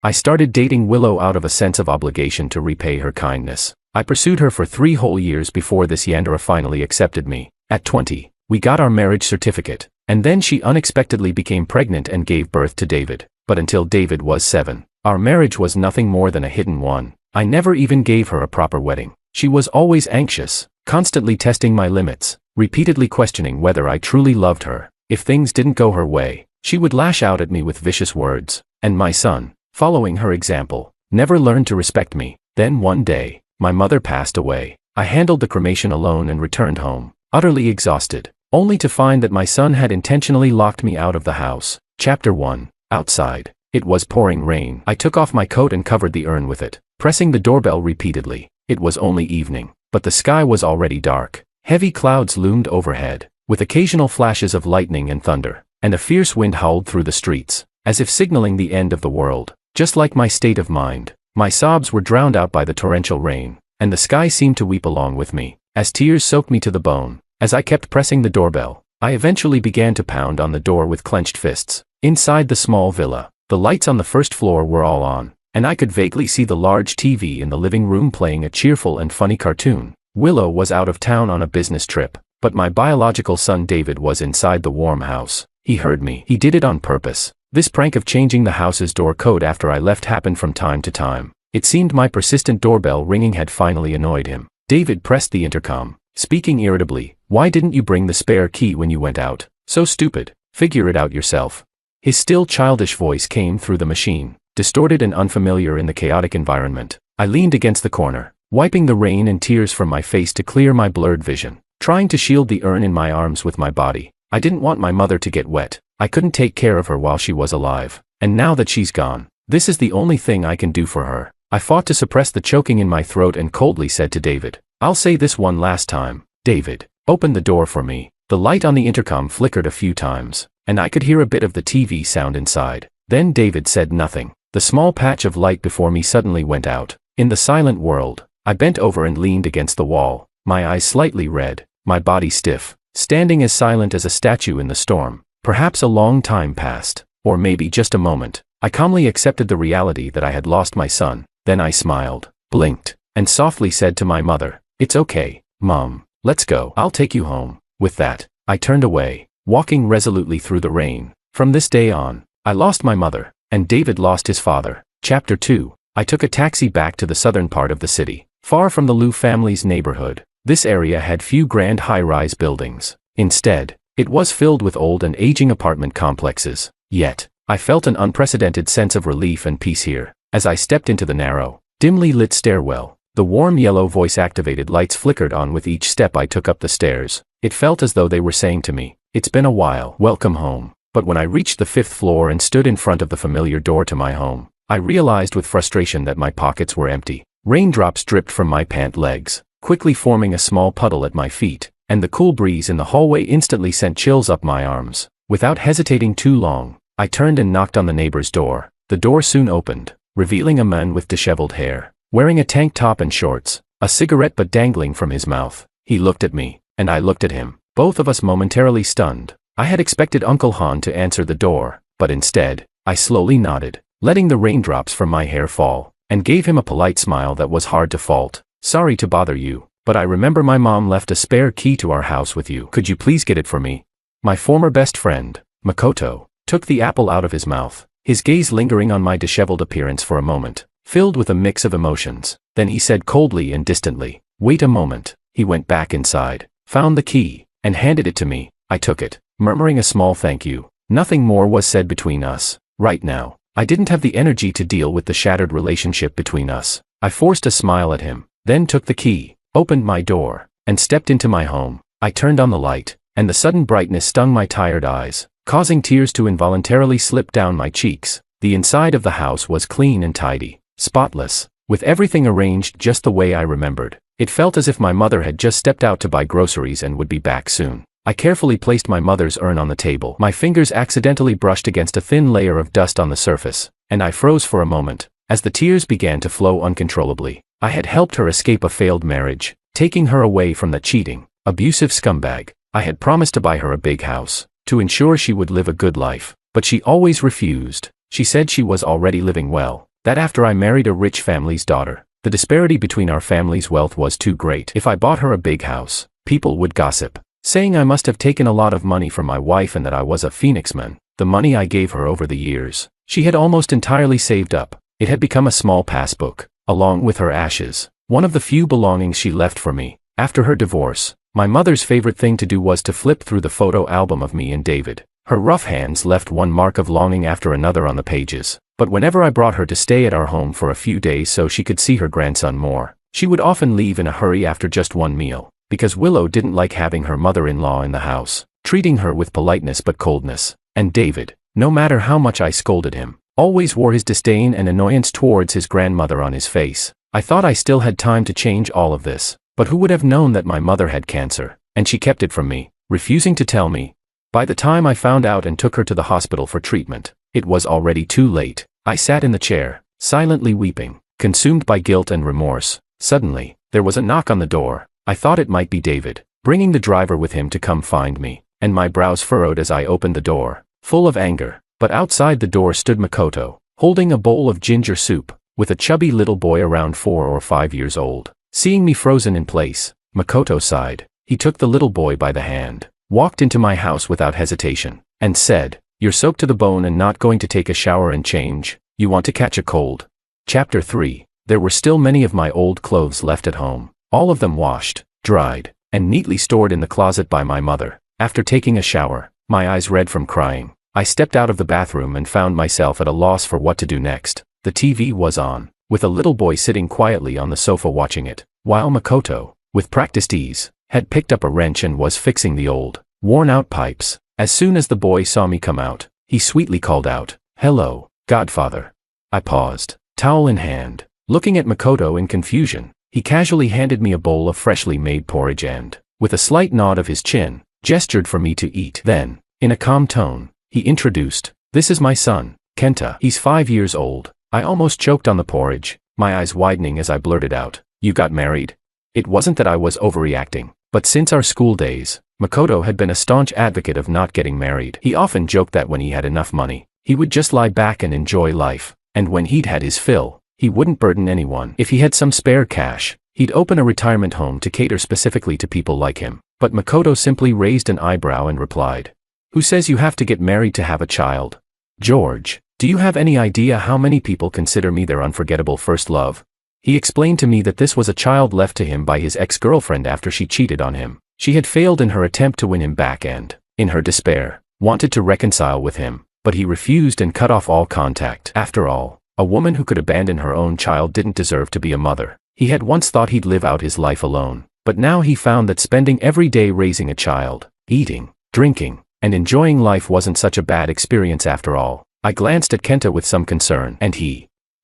I started dating Willow out of a sense of obligation to repay her kindness. I pursued her for 3 whole years before this Yandere finally accepted me. At 20, we got our marriage certificate, and then she unexpectedly became pregnant and gave birth to David. But until David was 7, our marriage was nothing more than a hidden one. I never even gave her a proper wedding. She was always anxious, constantly testing my limits, repeatedly questioning whether I truly loved her. If things didn't go her way, she would lash out at me with vicious words. And my son, following her example, never learned to respect me. Then one day, my mother passed away. I handled the cremation alone and returned home, utterly exhausted, only to find that my son had intentionally locked me out of the house. Chapter 1. Outside. It was pouring rain. I took off my coat and covered the urn with it, pressing the doorbell repeatedly. It was only evening, but the sky was already dark. Heavy clouds loomed overhead, with occasional flashes of lightning and thunder, and a fierce wind howled through the streets, as if signaling the end of the world. Just like my state of mind, my sobs were drowned out by the torrential rain, and the sky seemed to weep along with me, as tears soaked me to the bone. As I kept pressing the doorbell, I eventually began to pound on the door with clenched fists. Inside the small villa, the lights on the first floor were all on, and I could vaguely see the large TV in the living room playing a cheerful and funny cartoon. Willow was out of town on a business trip, but my biological son David was inside the warm house. He heard me. He did it on purpose. This prank of changing the house's door code after I left happened from time to time. It seemed my persistent doorbell ringing had finally annoyed him. David pressed the intercom, speaking irritably. "Why didn't you bring the spare key when you went out? So stupid. Figure it out yourself." His still childish voice came through the machine, distorted and unfamiliar in the chaotic environment. I leaned against the corner, wiping the rain and tears from my face to clear my blurred vision, trying to shield the urn in my arms with my body. I didn't want my mother to get wet. I couldn't take care of her while she was alive, and now that she's gone, this is the only thing I can do for her. I fought to suppress the choking in my throat and coldly said to David, "I'll say this one last time. David, open the door for me." The light on the intercom flickered a few times, and I could hear a bit of the TV sound inside. Then David said nothing. The small patch of light before me suddenly went out. In the silent world, I bent over and leaned against the wall, my eyes slightly red, my body stiff, standing as silent as a statue in the storm. Perhaps a long time passed, or maybe just a moment. I calmly accepted the reality that I had lost my son. Then I smiled, blinked, and softly said to my mother, "It's okay, Mom. Let's go. I'll take you home." With that, I turned away, walking resolutely through the rain. From this day on, I lost my mother, and David lost his father. Chapter 2. I took a taxi back to the southern part of the city, far from the Liu family's neighborhood. This area had few grand high-rise buildings. Instead, it was filled with old and aging apartment complexes. Yet, I felt an unprecedented sense of relief and peace here. As I stepped into the narrow, dimly lit stairwell, the warm yellow voice-activated lights flickered on with each step I took up the stairs. It felt as though they were saying to me, "It's been a while. Welcome home." But when I reached the 5th floor and stood in front of the familiar door to my home, I realized with frustration that my pockets were empty. Raindrops dripped from my pant legs, quickly forming a small puddle at my feet, and the cool breeze in the hallway instantly sent chills up my arms. Without hesitating too long, I turned and knocked on the neighbor's door. The door soon opened, revealing a man with disheveled hair, wearing a tank top and shorts, a cigarette butt dangling from his mouth. He looked at me, and I looked at him, both of us momentarily stunned. I had expected Uncle Han to answer the door, but instead, I slowly nodded, letting the raindrops from my hair fall, and gave him a polite smile that was hard to fault. "Sorry to bother you, but I remember my mom left a spare key to our house with you. Could you please get it for me?" My former best friend, Makoto, took the apple out of his mouth, his gaze lingering on my disheveled appearance for a moment, filled with a mix of emotions. Then he said coldly and distantly, "Wait a moment." He went back inside, found the key, and handed it to me. I took it, murmuring a small thank you. Nothing more was said between us. Right now, I didn't have the energy to deal with the shattered relationship between us. I forced a smile at him, then took the key, opened my door, and stepped into my home. I turned on the light, and the sudden brightness stung my tired eyes, causing tears to involuntarily slip down my cheeks. The inside of the house was clean and tidy, spotless, with everything arranged just the way I remembered. It felt as if my mother had just stepped out to buy groceries and would be back soon. I carefully placed my mother's urn on the table. My fingers accidentally brushed against a thin layer of dust on the surface, and I froze for a moment, as the tears began to flow uncontrollably. I had helped her escape a failed marriage, taking her away from the cheating, abusive scumbag. I had promised to buy her a big house, to ensure she would live a good life, but she always refused. She said she was already living well, that after I married a rich family's daughter, the disparity between our family's wealth was too great. If I bought her a big house, people would gossip, saying I must have taken a lot of money from my wife and that I was a phoenixman. The money I gave her over the years, she had almost entirely saved up. It had become a small passbook, along with her ashes, one of the few belongings she left for me. After her divorce, my mother's favorite thing to do was to flip through the photo album of me and David. Her rough hands left one mark of longing after another on the pages, but whenever I brought her to stay at our home for a few days so she could see her grandson more, she would often leave in a hurry after just one meal, because Willow didn't like having her mother-in-law in the house, treating her with politeness but coldness. And David, no matter how much I scolded him, always wore his disdain and annoyance towards his grandmother on his face. I thought I still had time to change all of this, but who would have known that my mother had cancer, and she kept it from me, refusing to tell me. By the time I found out and took her to the hospital for treatment, it was already too late. I sat in the chair, silently weeping, consumed by guilt and remorse. Suddenly, there was a knock on the door. I thought it might be David, bringing the driver with him to come find me, and my brows furrowed as I opened the door, full of anger. But outside the door stood Makoto, holding a bowl of ginger soup, with a chubby little boy around 4 or 5 years old. Seeing me frozen in place, Makoto sighed. He took the little boy by the hand, walked into my house without hesitation, and said, "You're soaked to the bone and not going to take a shower and change. You want to catch a cold." Chapter 3. There were still many of my old clothes left at home, all of them washed, dried, and neatly stored in the closet by my mother. After taking a shower, my eyes red from crying, I stepped out of the bathroom and found myself at a loss for what to do next. The TV was on, with a little boy sitting quietly on the sofa watching it, while Makoto, with practiced ease, had picked up a wrench and was fixing the old, worn-out pipes. As soon as the boy saw me come out, he sweetly called out, "Hello, Godfather." I paused, towel in hand, looking at Makoto in confusion. He casually handed me a bowl of freshly made porridge and, with a slight nod of his chin, gestured for me to eat. Then, in a calm tone, he introduced, "This is my son, Kenta. He's 5 years old." I almost choked on the porridge, my eyes widening as I blurted out, "You got married?" It wasn't that I was overreacting, but since our school days, Makoto had been a staunch advocate of not getting married. He often joked that when he had enough money, he would just lie back and enjoy life, and when he'd had his fill, he wouldn't burden anyone. If he had some spare cash, he'd open a retirement home to cater specifically to people like him. But Makoto simply raised an eyebrow and replied, "Who says you have to get married to have a child? George, do you have any idea how many people consider me their unforgettable first love?" He explained to me that this was a child left to him by his ex-girlfriend after she cheated on him. She had failed in her attempt to win him back and, in her despair, wanted to reconcile with him, but he refused and cut off all contact. After all, a woman who could abandon her own child didn't deserve to be a mother. He had once thought he'd live out his life alone, but now he found that spending every day raising a child, eating, drinking, and enjoying life wasn't such a bad experience after all. I glanced at Kenta with some concern, and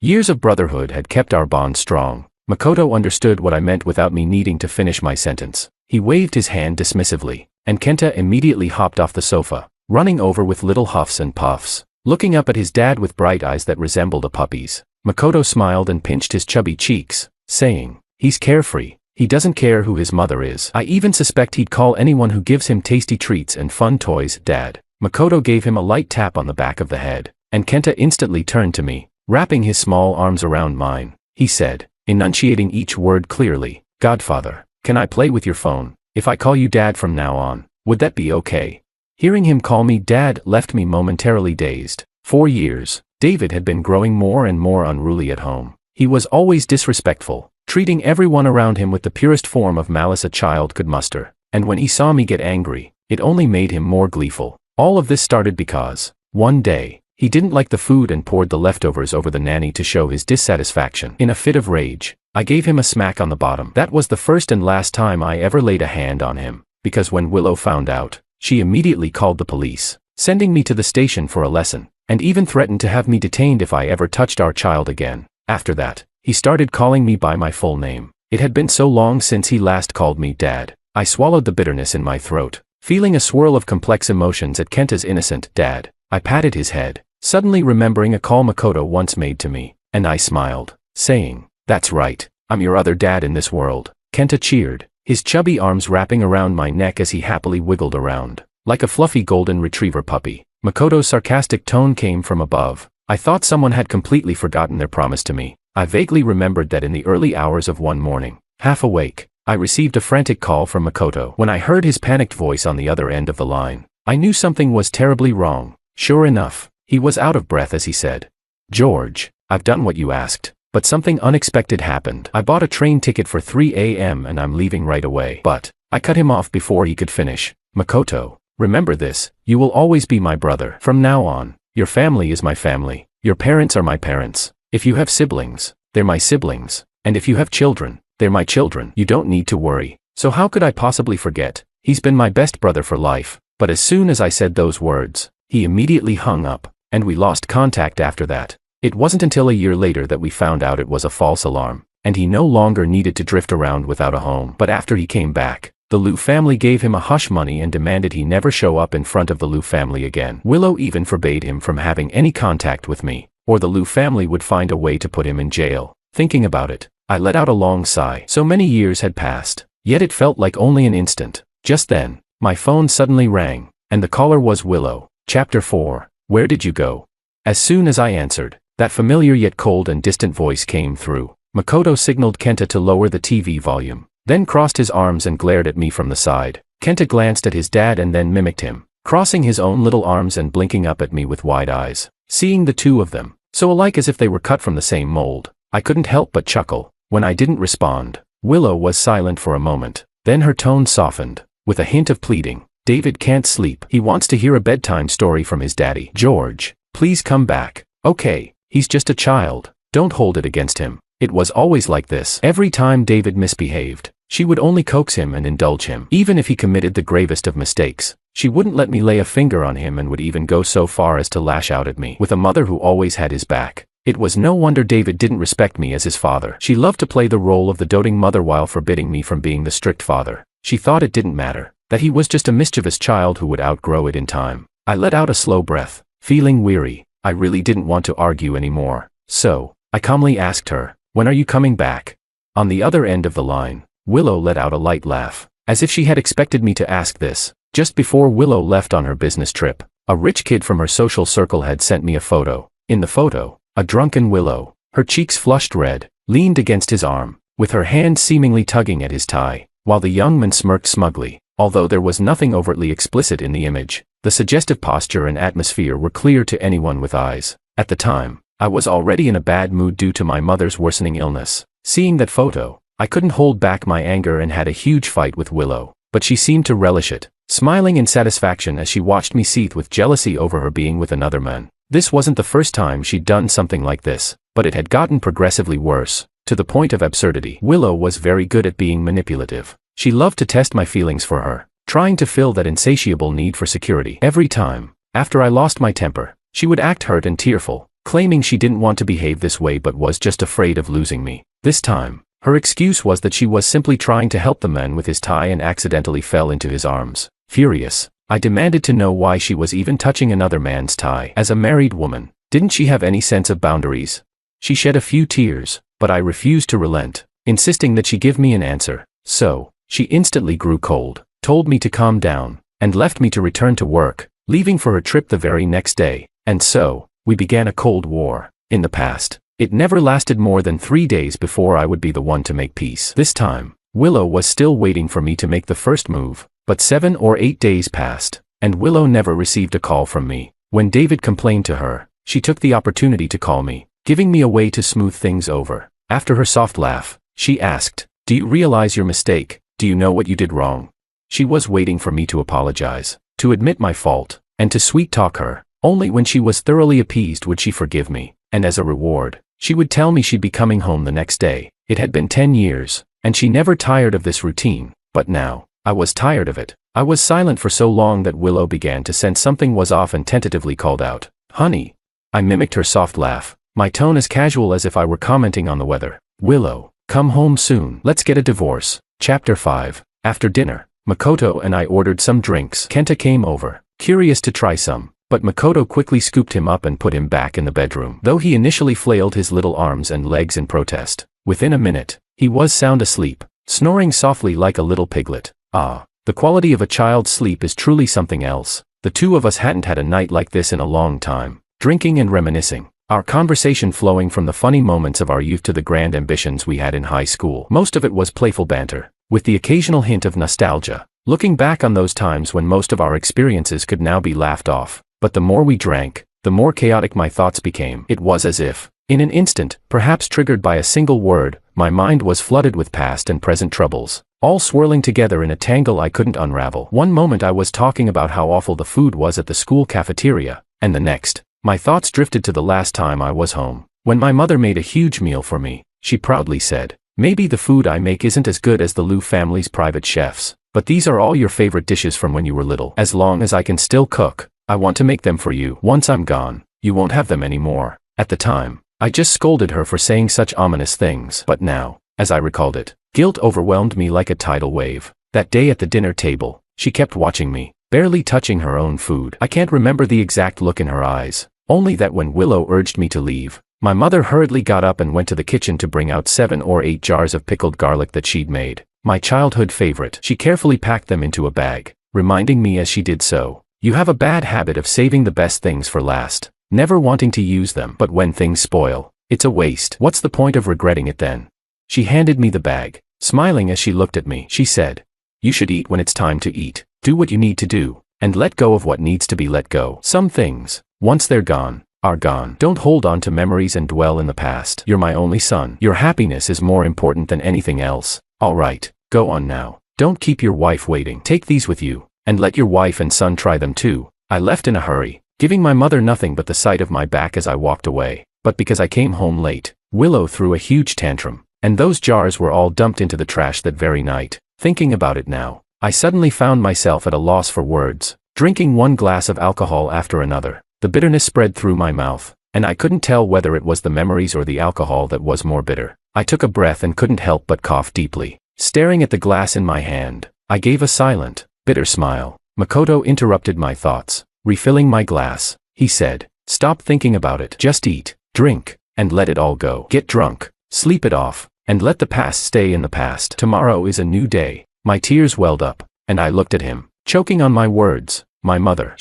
years of brotherhood had kept our bond strong. Makoto understood what I meant without me needing to finish my sentence. He waved his hand dismissively, and Kenta immediately hopped off the sofa, running over with little huffs and puffs, looking up at his dad with bright eyes that resembled a puppy's. Makoto smiled and pinched his chubby cheeks, saying, "He's carefree. He doesn't care who his mother is. I even suspect he'd call anyone who gives him tasty treats and fun toys Dad." Makoto gave him a light tap on the back of the head, and Kenta instantly turned to me, wrapping his small arms around mine. He said, enunciating each word clearly, "Godfather, can I play with your phone? If I call you Dad from now on, would that be okay?" Hearing him call me Dad left me momentarily dazed. For years, David had been growing more and more unruly at home. He was always disrespectful, treating everyone around him with the purest form of malice a child could muster, and when he saw me get angry, it only made him more gleeful. All of this started because, one day, he didn't like the food and poured the leftovers over the nanny to show his dissatisfaction. In a fit of rage, I gave him a smack on the bottom. That was the first and last time I ever laid a hand on him, because when Willow found out, she immediately called the police, sending me to the station for a lesson, and even threatened to have me detained if I ever touched our child again. After that, he started calling me by my full name. It had been so long since he last called me Dad. I swallowed the bitterness in my throat, feeling a swirl of complex emotions at Kenta's innocent "Dad." I patted his head, suddenly remembering a call Makoto once made to me, and I smiled, saying, "That's right, I'm your other dad in this world." Kenta cheered, his chubby arms wrapping around my neck as he happily wiggled around, like a fluffy golden retriever puppy. Makoto's sarcastic tone came from above, I thought someone had completely forgotten their promise to me. I vaguely remembered that in the early hours of one morning, half awake, I received a frantic call from Makoto. When I heard his panicked voice on the other end of the line, I knew something was terribly wrong. Sure enough, he was out of breath as he said, "George, I've done what you asked, but something unexpected happened. I bought a train ticket for 3 a.m. and I'm leaving right away." But I cut him off before he could finish. "Makoto, remember this, you will always be my brother. From now on, your family is my family. Your parents are my parents. If you have siblings, they're my siblings. And if you have children, they're my children. You don't need to worry." So how could I possibly forget? He's been my best brother for life. But as soon as I said those words, he immediately hung up, and we lost contact after that. It wasn't until a year later that we found out it was a false alarm, and he no longer needed to drift around without a home. But after he came back, the Liu family gave him a hush money and demanded he never show up in front of the Liu family again. Willow even forbade him from having any contact with me, or the Liu family would find a way to put him in jail. Thinking about it, I let out a long sigh. So many years had passed, yet it felt like only an instant. Just then, my phone suddenly rang, and the caller was Willow. Chapter 4. Where did you go? As soon as I answered, that familiar yet cold and distant voice came through. Makoto signaled Kenta to lower the TV volume, then crossed his arms and glared at me from the side. Kenta glanced at his dad and then mimicked him, crossing his own little arms and blinking up at me with wide eyes. Seeing the two of them, so alike as if they were cut from the same mold, I couldn't help but chuckle. When I didn't respond, Willow was silent for a moment. Then her tone softened, with a hint of pleading. "David can't sleep. He wants to hear a bedtime story from his daddy. George, please come back." "Okay, he's just a child. Don't hold it against him." It was always like this. Every time David misbehaved, she would only coax him and indulge him. Even if he committed the gravest of mistakes, she wouldn't let me lay a finger on him and would even go so far as to lash out at me. With a mother who always had his back, it was no wonder David didn't respect me as his father. She loved to play the role of the doting mother while forbidding me from being the strict father. She thought it didn't matter, that he was just a mischievous child who would outgrow it in time. I let out a slow breath, feeling weary. I really didn't want to argue anymore. So, I calmly asked her, "When are you coming back?" On the other end of the line, Willow let out a light laugh, as if she had expected me to ask this. Just before Willow left on her business trip, a rich kid from her social circle had sent me a photo. In the photo, a drunken Willow, her cheeks flushed red, leaned against his arm, with her hand seemingly tugging at his tie, while the young man smirked smugly. Although there was nothing overtly explicit in the image, the suggestive posture and atmosphere were clear to anyone with eyes. At the time, I was already in a bad mood due to my mother's worsening illness. Seeing that photo, I couldn't hold back my anger and had a huge fight with Willow, but she seemed to relish it, smiling in satisfaction as she watched me seethe with jealousy over her being with another man. This wasn't the first time she'd done something like this, but it had gotten progressively worse, to the point of absurdity. Willow was very good at being manipulative. She loved to test my feelings for her, trying to fill that insatiable need for security. Every time, after I lost my temper, she would act hurt and tearful, claiming she didn't want to behave this way but was just afraid of losing me. This time, her excuse was that she was simply trying to help the man with his tie and accidentally fell into his arms. Furious, I demanded to know why she was even touching another man's tie. As a married woman, didn't she have any sense of boundaries? She shed a few tears, but I refused to relent, insisting that she give me an answer. So, she instantly grew cold, told me to calm down, and left me to return to work, leaving for her trip the very next day. And so, we began a Cold War. In the past, it never lasted more than 3 days before I would be the one to make peace. This time, Willow was still waiting for me to make the first move, but 7 or 8 days passed, and Willow never received a call from me. When David complained to her, she took the opportunity to call me, giving me a way to smooth things over. After her soft laugh, she asked, "Do you realize your mistake? Do you know what you did wrong?" She was waiting for me to apologize, to admit my fault, and to sweet-talk her. Only when she was thoroughly appeased would she forgive me, and as a reward, she would tell me she'd be coming home the next day. It had been 10 years, and she never tired of this routine, but now, I was tired of it. I was silent for so long that Willow began to sense something was off and tentatively called out, "Honey." I mimicked her soft laugh, my tone as casual as if I were commenting on the weather. "Willow, come home soon. Let's get a divorce." Chapter 5. After dinner, Makoto and I ordered some drinks. Kenta came over, curious to try some, but Makoto quickly scooped him up and put him back in the bedroom. Though he initially flailed his little arms and legs in protest, within a minute, he was sound asleep, snoring softly like a little piglet. Ah, the quality of a child's sleep is truly something else. The two of us hadn't had a night like this in a long time, drinking and reminiscing, Our conversation flowing from the funny moments of our youth to the grand ambitions we had in high school. Most of it was playful banter, with the occasional hint of nostalgia, looking back on those times when most of our experiences could now be laughed off. But the more we drank, the more chaotic my thoughts became. It was as if, in an instant, perhaps triggered by a single word, my mind was flooded with past and present troubles, all swirling together in a tangle I couldn't unravel. One moment I was talking about how awful the food was at the school cafeteria, and the next, my thoughts drifted to the last time I was home, when my mother made a huge meal for me. She proudly said, "Maybe the food I make isn't as good as the Liu family's private chefs, but these are all your favorite dishes from when you were little. As long as I can still cook, I want to make them for you. Once I'm gone, you won't have them anymore." At the time, I just scolded her for saying such ominous things. But now, as I recalled it, guilt overwhelmed me like a tidal wave. That day at the dinner table, she kept watching me, barely touching her own food. I can't remember the exact look in her eyes, only that when Willow urged me to leave, my mother hurriedly got up and went to the kitchen to bring out 7 or 8 jars of pickled garlic that she'd made, my childhood favorite. She carefully packed them into a bag, reminding me as she did so, "You have a bad habit of saving the best things for last, never wanting to use them. But when things spoil, it's a waste. What's the point of regretting it then?" She handed me the bag, smiling as she looked at me. She said, "You should eat when it's time to eat, do what you need to do, and let go of what needs to be let go. Some things, once they're gone, are gone. Don't hold on to memories and dwell in the past. You're my only son. Your happiness is more important than anything else. All right, go on now. Don't keep your wife waiting. Take these with you, and let your wife and son try them too." I left in a hurry, giving my mother nothing but the sight of my back as I walked away. But because I came home late, Willow threw a huge tantrum, and those jars were all dumped into the trash that very night. Thinking about it now, I suddenly found myself at a loss for words, drinking one glass of alcohol after another. The bitterness spread through my mouth, and I couldn't tell whether it was the memories or the alcohol that was more bitter. I took a breath and couldn't help but cough deeply. Staring at the glass in my hand, I gave a silent, bitter smile. Makoto interrupted my thoughts, refilling my glass. He said, "Stop thinking about it. Just eat, drink, and let it all go. Get drunk, sleep it off, and let the past stay in the past. Tomorrow is a new day." My tears welled up, and I looked at him, choking on my words. My mother,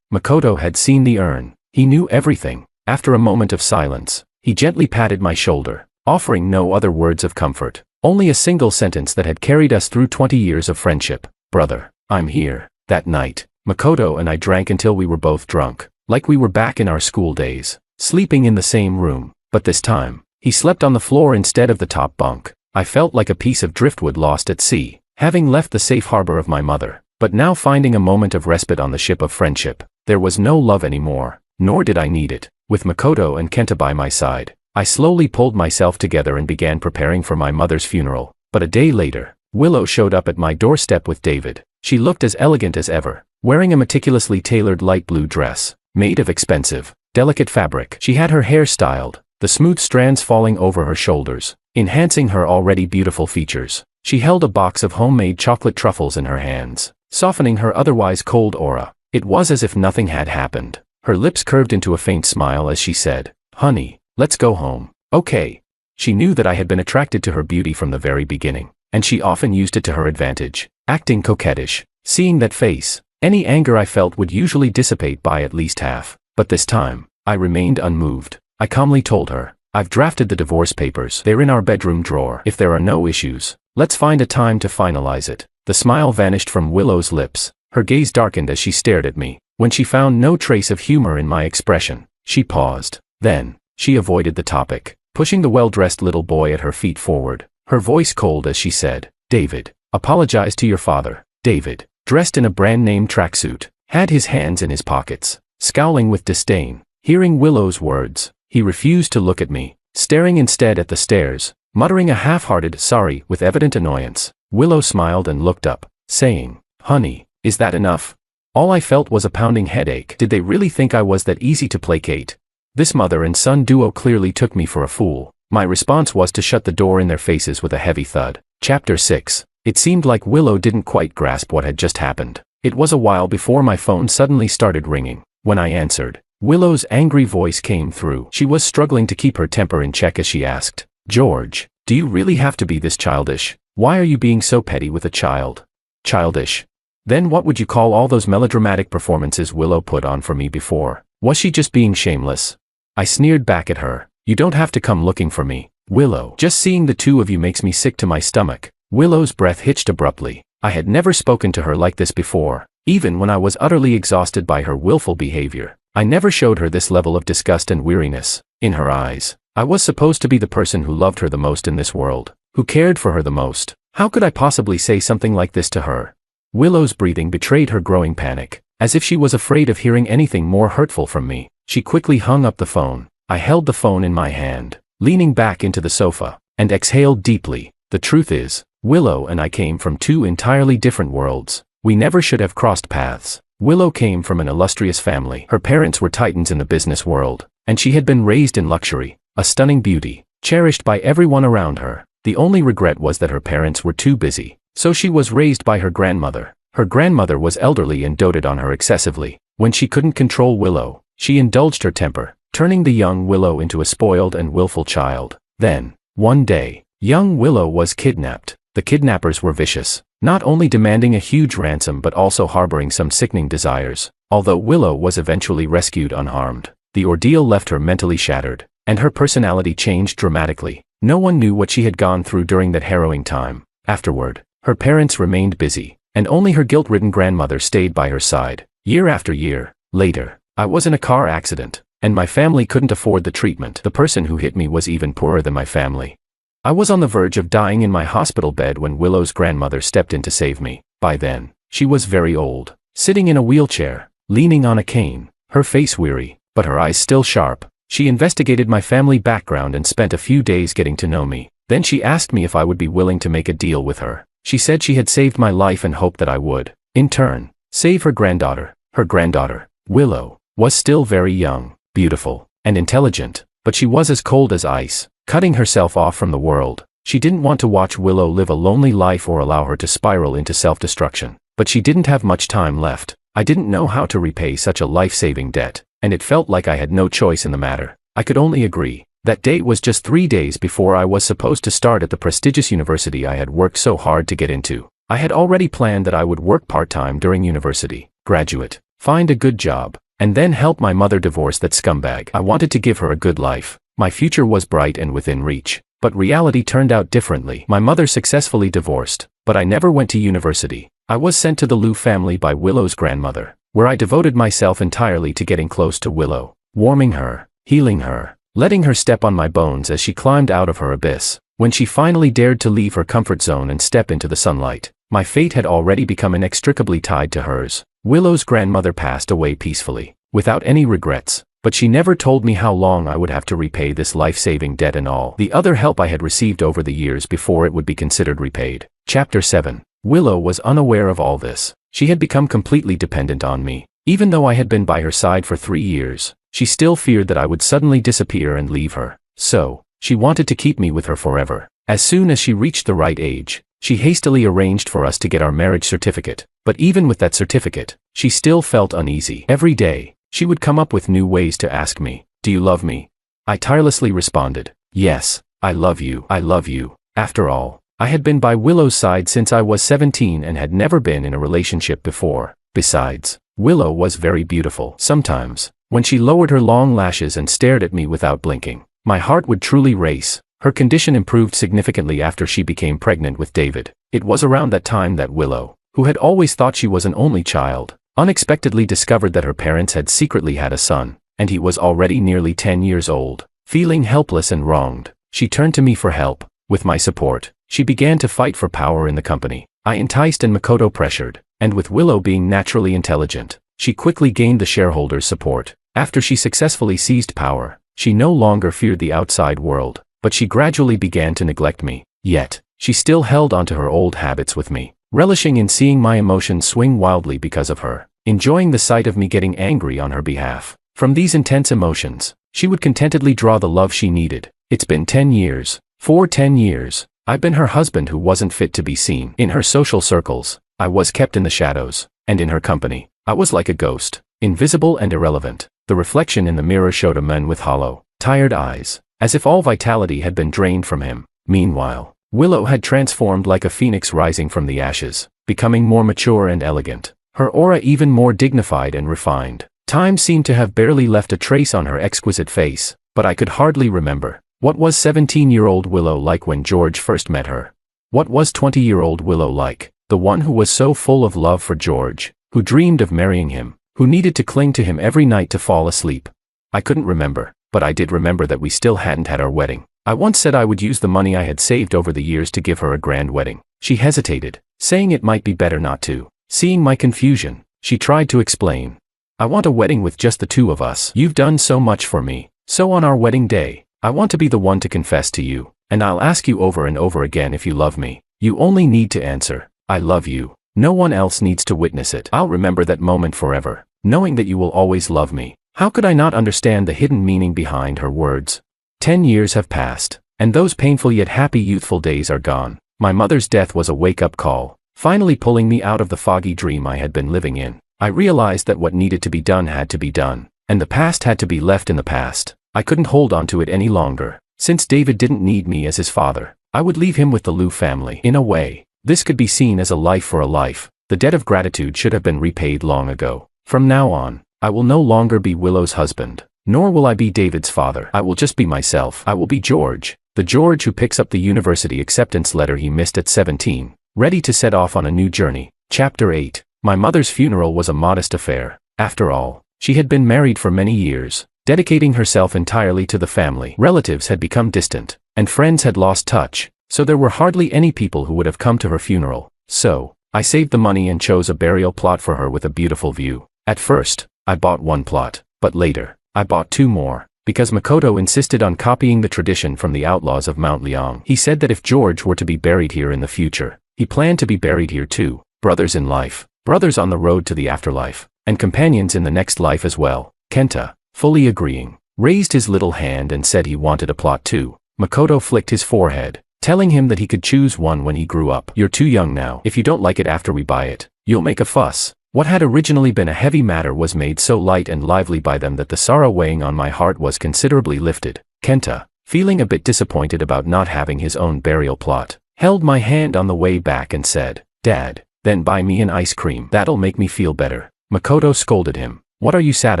Makoto had seen the urn. He knew everything. After a moment of silence, he gently patted my shoulder, offering no other words of comfort, only a single sentence that had carried us through 20 years of friendship. "Brother, I'm here." That night, Makoto and I drank until we were both drunk, like we were back in our school days, sleeping in the same room. But this time, he slept on the floor instead of the top bunk. I felt like a piece of driftwood lost at sea, having left the safe harbor of my mother, but now finding a moment of respite on the ship of friendship. There was no love anymore, nor did I need it. With Makoto and Kenta by my side, I slowly pulled myself together and began preparing for my mother's funeral. But a day later, Willow showed up at my doorstep with David. She looked as elegant as ever, wearing a meticulously tailored light blue dress, made of expensive, delicate fabric. She had her hair styled, the smooth strands falling over her shoulders, enhancing her already beautiful features. She held a box of homemade chocolate truffles in her hands, softening her otherwise cold aura. It was as if nothing had happened. Her lips curved into a faint smile as she said, "Honey, let's go home." "Okay." She knew that I had been attracted to her beauty from the very beginning, and she often used it to her advantage, acting coquettish. Seeing that face, any anger I felt would usually dissipate by at least half. But this time, I remained unmoved. I calmly told her, "I've drafted the divorce papers. They're in our bedroom drawer. If there are no issues, let's find a time to finalize it." The smile vanished from Willow's lips. Her gaze darkened as she stared at me. When she found no trace of humor in my expression, she paused. Then, she avoided the topic, pushing the well-dressed little boy at her feet forward, her voice cold as she said, "David, apologize to your father." David, dressed in a brand-name tracksuit, had his hands in his pockets, scowling with disdain. Hearing Willow's words, he refused to look at me, staring instead at the stairs, muttering a half-hearted sorry with evident annoyance. Willow smiled and looked up, saying, "Honey, is that enough?" All I felt was a pounding headache. Did they really think I was that easy to placate? This mother and son duo clearly took me for a fool. My response was to shut the door in their faces with a heavy thud. Chapter 6. It seemed like Willow didn't quite grasp what had just happened. It was a while before my phone suddenly started ringing. When I answered, Willow's angry voice came through. She was struggling to keep her temper in check as she asked, "George, do you really have to be this childish? Why are you being so petty with a child?" Childish? Then what would you call all those melodramatic performances Willow put on for me before? Was she just being shameless? I sneered back at her. You don't have to come looking for me, Willow. Just seeing the two of you makes me sick to my stomach. Willow's breath hitched abruptly. I had never spoken to her like this before. Even when I was utterly exhausted by her willful behavior, I never showed her this level of disgust and weariness. In her eyes, I was supposed to be the person who loved her the most in this world, who cared for her the most. How could I possibly say something like this to her? Willow's breathing betrayed her growing panic. As if she was afraid of hearing anything more hurtful from me, she quickly hung up the phone. I held the phone in my hand, leaning back into the sofa, and exhaled deeply. The truth is, Willow and I came from two entirely different worlds. We never should have crossed paths. Willow came from an illustrious family. Her parents were titans in the business world, and she had been raised in luxury, a stunning beauty, cherished by everyone around her. The only regret was that her parents were too busy, so she was raised by her grandmother. Her grandmother was elderly and doted on her excessively. When she couldn't control Willow, she indulged her temper, turning the young Willow into a spoiled and willful child. Then, one day, young Willow was kidnapped. The kidnappers were vicious, not only demanding a huge ransom but also harboring some sickening desires. Although Willow was eventually rescued unharmed, the ordeal left her mentally shattered, and her personality changed dramatically. No one knew what she had gone through during that harrowing time. Afterward, her parents remained busy, and only her guilt-ridden grandmother stayed by her side. Year after year, later, I was in a car accident, and my family couldn't afford the treatment. The person who hit me was even poorer than my family. I was on the verge of dying in my hospital bed when Willow's grandmother stepped in to save me. By then, she was very old, sitting in a wheelchair, leaning on a cane, her face weary, but her eyes still sharp. She investigated my family background and spent a few days getting to know me. Then she asked me if I would be willing to make a deal with her. She said she had saved my life and hoped that I would, in turn, save her granddaughter. Her granddaughter, Willow, was still very young, beautiful, and intelligent, but she was as cold as ice, cutting herself off from the world. She didn't want to watch Willow live a lonely life or allow her to spiral into self-destruction. But she didn't have much time left. I didn't know how to repay such a life-saving debt, and it felt like I had no choice in the matter. I could only agree. That date was just 3 days before I was supposed to start at the prestigious university I had worked so hard to get into. I had already planned that I would work part-time during university, graduate, find a good job, and then help my mother divorce that scumbag. I wanted to give her a good life. My future was bright and within reach. But reality turned out differently. My mother successfully divorced, but I never went to university. I was sent to the Liu family by Willow's grandmother, where I devoted myself entirely to getting close to Willow, warming her, healing her, letting her step on my bones as she climbed out of her abyss. When she finally dared to leave her comfort zone and step into the sunlight, my fate had already become inextricably tied to hers. Willow's grandmother passed away peacefully, without any regrets, but she never told me how long I would have to repay this life-saving debt and all the other help I had received over the years before it would be considered repaid. Chapter 7. Willow was unaware of all this. She had become completely dependent on me. Even though I had been by her side for 3 years, she still feared that I would suddenly disappear and leave her. So, she wanted to keep me with her forever. As soon as she reached the right age, she hastily arranged for us to get our marriage certificate. But even with that certificate, she still felt uneasy. Every day, she would come up with new ways to ask me, "Do you love me?" I tirelessly responded, "Yes, I love you. I love you." After all, I had been by Willow's side since I was 17 and had never been in a relationship before. Besides, Willow was very beautiful. Sometimes, when she lowered her long lashes and stared at me without blinking, my heart would truly race. Her condition improved significantly after she became pregnant with David. It was around that time that Willow, who had always thought she was an only child, unexpectedly discovered that her parents had secretly had a son, and he was already nearly 10 years old. Feeling helpless and wronged, she turned to me for help. With my support, she began to fight for power in the company. I enticed and Makoto pressured, and with Willow being naturally intelligent, she quickly gained the shareholders' support. After she successfully seized power, she no longer feared the outside world, but she gradually began to neglect me. Yet, she still held onto her old habits with me, relishing in seeing my emotions swing wildly because of her, enjoying the sight of me getting angry on her behalf. From these intense emotions, she would contentedly draw the love she needed. It's been 10 years. For 10 years, I've been her husband who wasn't fit to be seen. In her social circles, I was kept in the shadows, and in her company, I was like a ghost, invisible and irrelevant. The reflection in the mirror showed a man with hollow, tired eyes, as if all vitality had been drained from him. Meanwhile, Willow had transformed like a phoenix rising from the ashes, becoming more mature and elegant, her aura even more dignified and refined. Time seemed to have barely left a trace on her exquisite face, but I could hardly remember. What was 17-year-old Willow like when George first met her? What was 20-year-old Willow like? The one who was so full of love for George, who dreamed of marrying him, who needed to cling to him every night to fall asleep. I couldn't remember, but I did remember that we still hadn't had our wedding. I once said I would use the money I had saved over the years to give her a grand wedding. She hesitated, saying it might be better not to. Seeing my confusion, she tried to explain. I want a wedding with just the two of us. You've done so much for me. So on our wedding day, I want to be the one to confess to you, and I'll ask you over and over again if you love me. You only need to answer, I love you. No one else needs to witness it. I'll remember that moment forever, knowing that you will always love me. How could I not understand the hidden meaning behind her words? 10 years have passed, and those painful yet happy youthful days are gone. My mother's death was a wake-up call, finally pulling me out of the foggy dream I had been living in. I realized that what needed to be done had to be done, and the past had to be left in the past. I couldn't hold on to it any longer. Since David didn't need me as his father, I would leave him with the Liu family. In a way, this could be seen as a life for a life. The debt of gratitude should have been repaid long ago. From now on, I will no longer be Willow's husband, nor will I be David's father. I will just be myself. I will be George, the George who picks up the university acceptance letter he missed at 17, ready to set off on a new journey. Chapter 8. My mother's funeral was a modest affair. After all, she had been married for many years, dedicating herself entirely to the family. Relatives had become distant, and friends had lost touch, so there were hardly any people who would have come to her funeral. So, I saved the money and chose a burial plot for her with a beautiful view. At first, I bought one plot, but later, I bought two more, because Makoto insisted on copying the tradition from the outlaws of Mount Liang. He said that if George were to be buried here in the future, he planned to be buried here too. Brothers in life, brothers on the road to the afterlife, and companions in the next life as well. Kenta, fully agreeing, raised his little hand and said he wanted a plot too. Makoto flicked his forehead, telling him that he could choose one when he grew up. You're too young now. If you don't like it after we buy it, you'll make a fuss. What had originally been a heavy matter was made so light and lively by them that the sorrow weighing on my heart was considerably lifted. Kenta, feeling a bit disappointed about not having his own burial plot, held my hand on the way back and said, Dad, then buy me an ice cream. That'll make me feel better. Makoto scolded him. What are you sad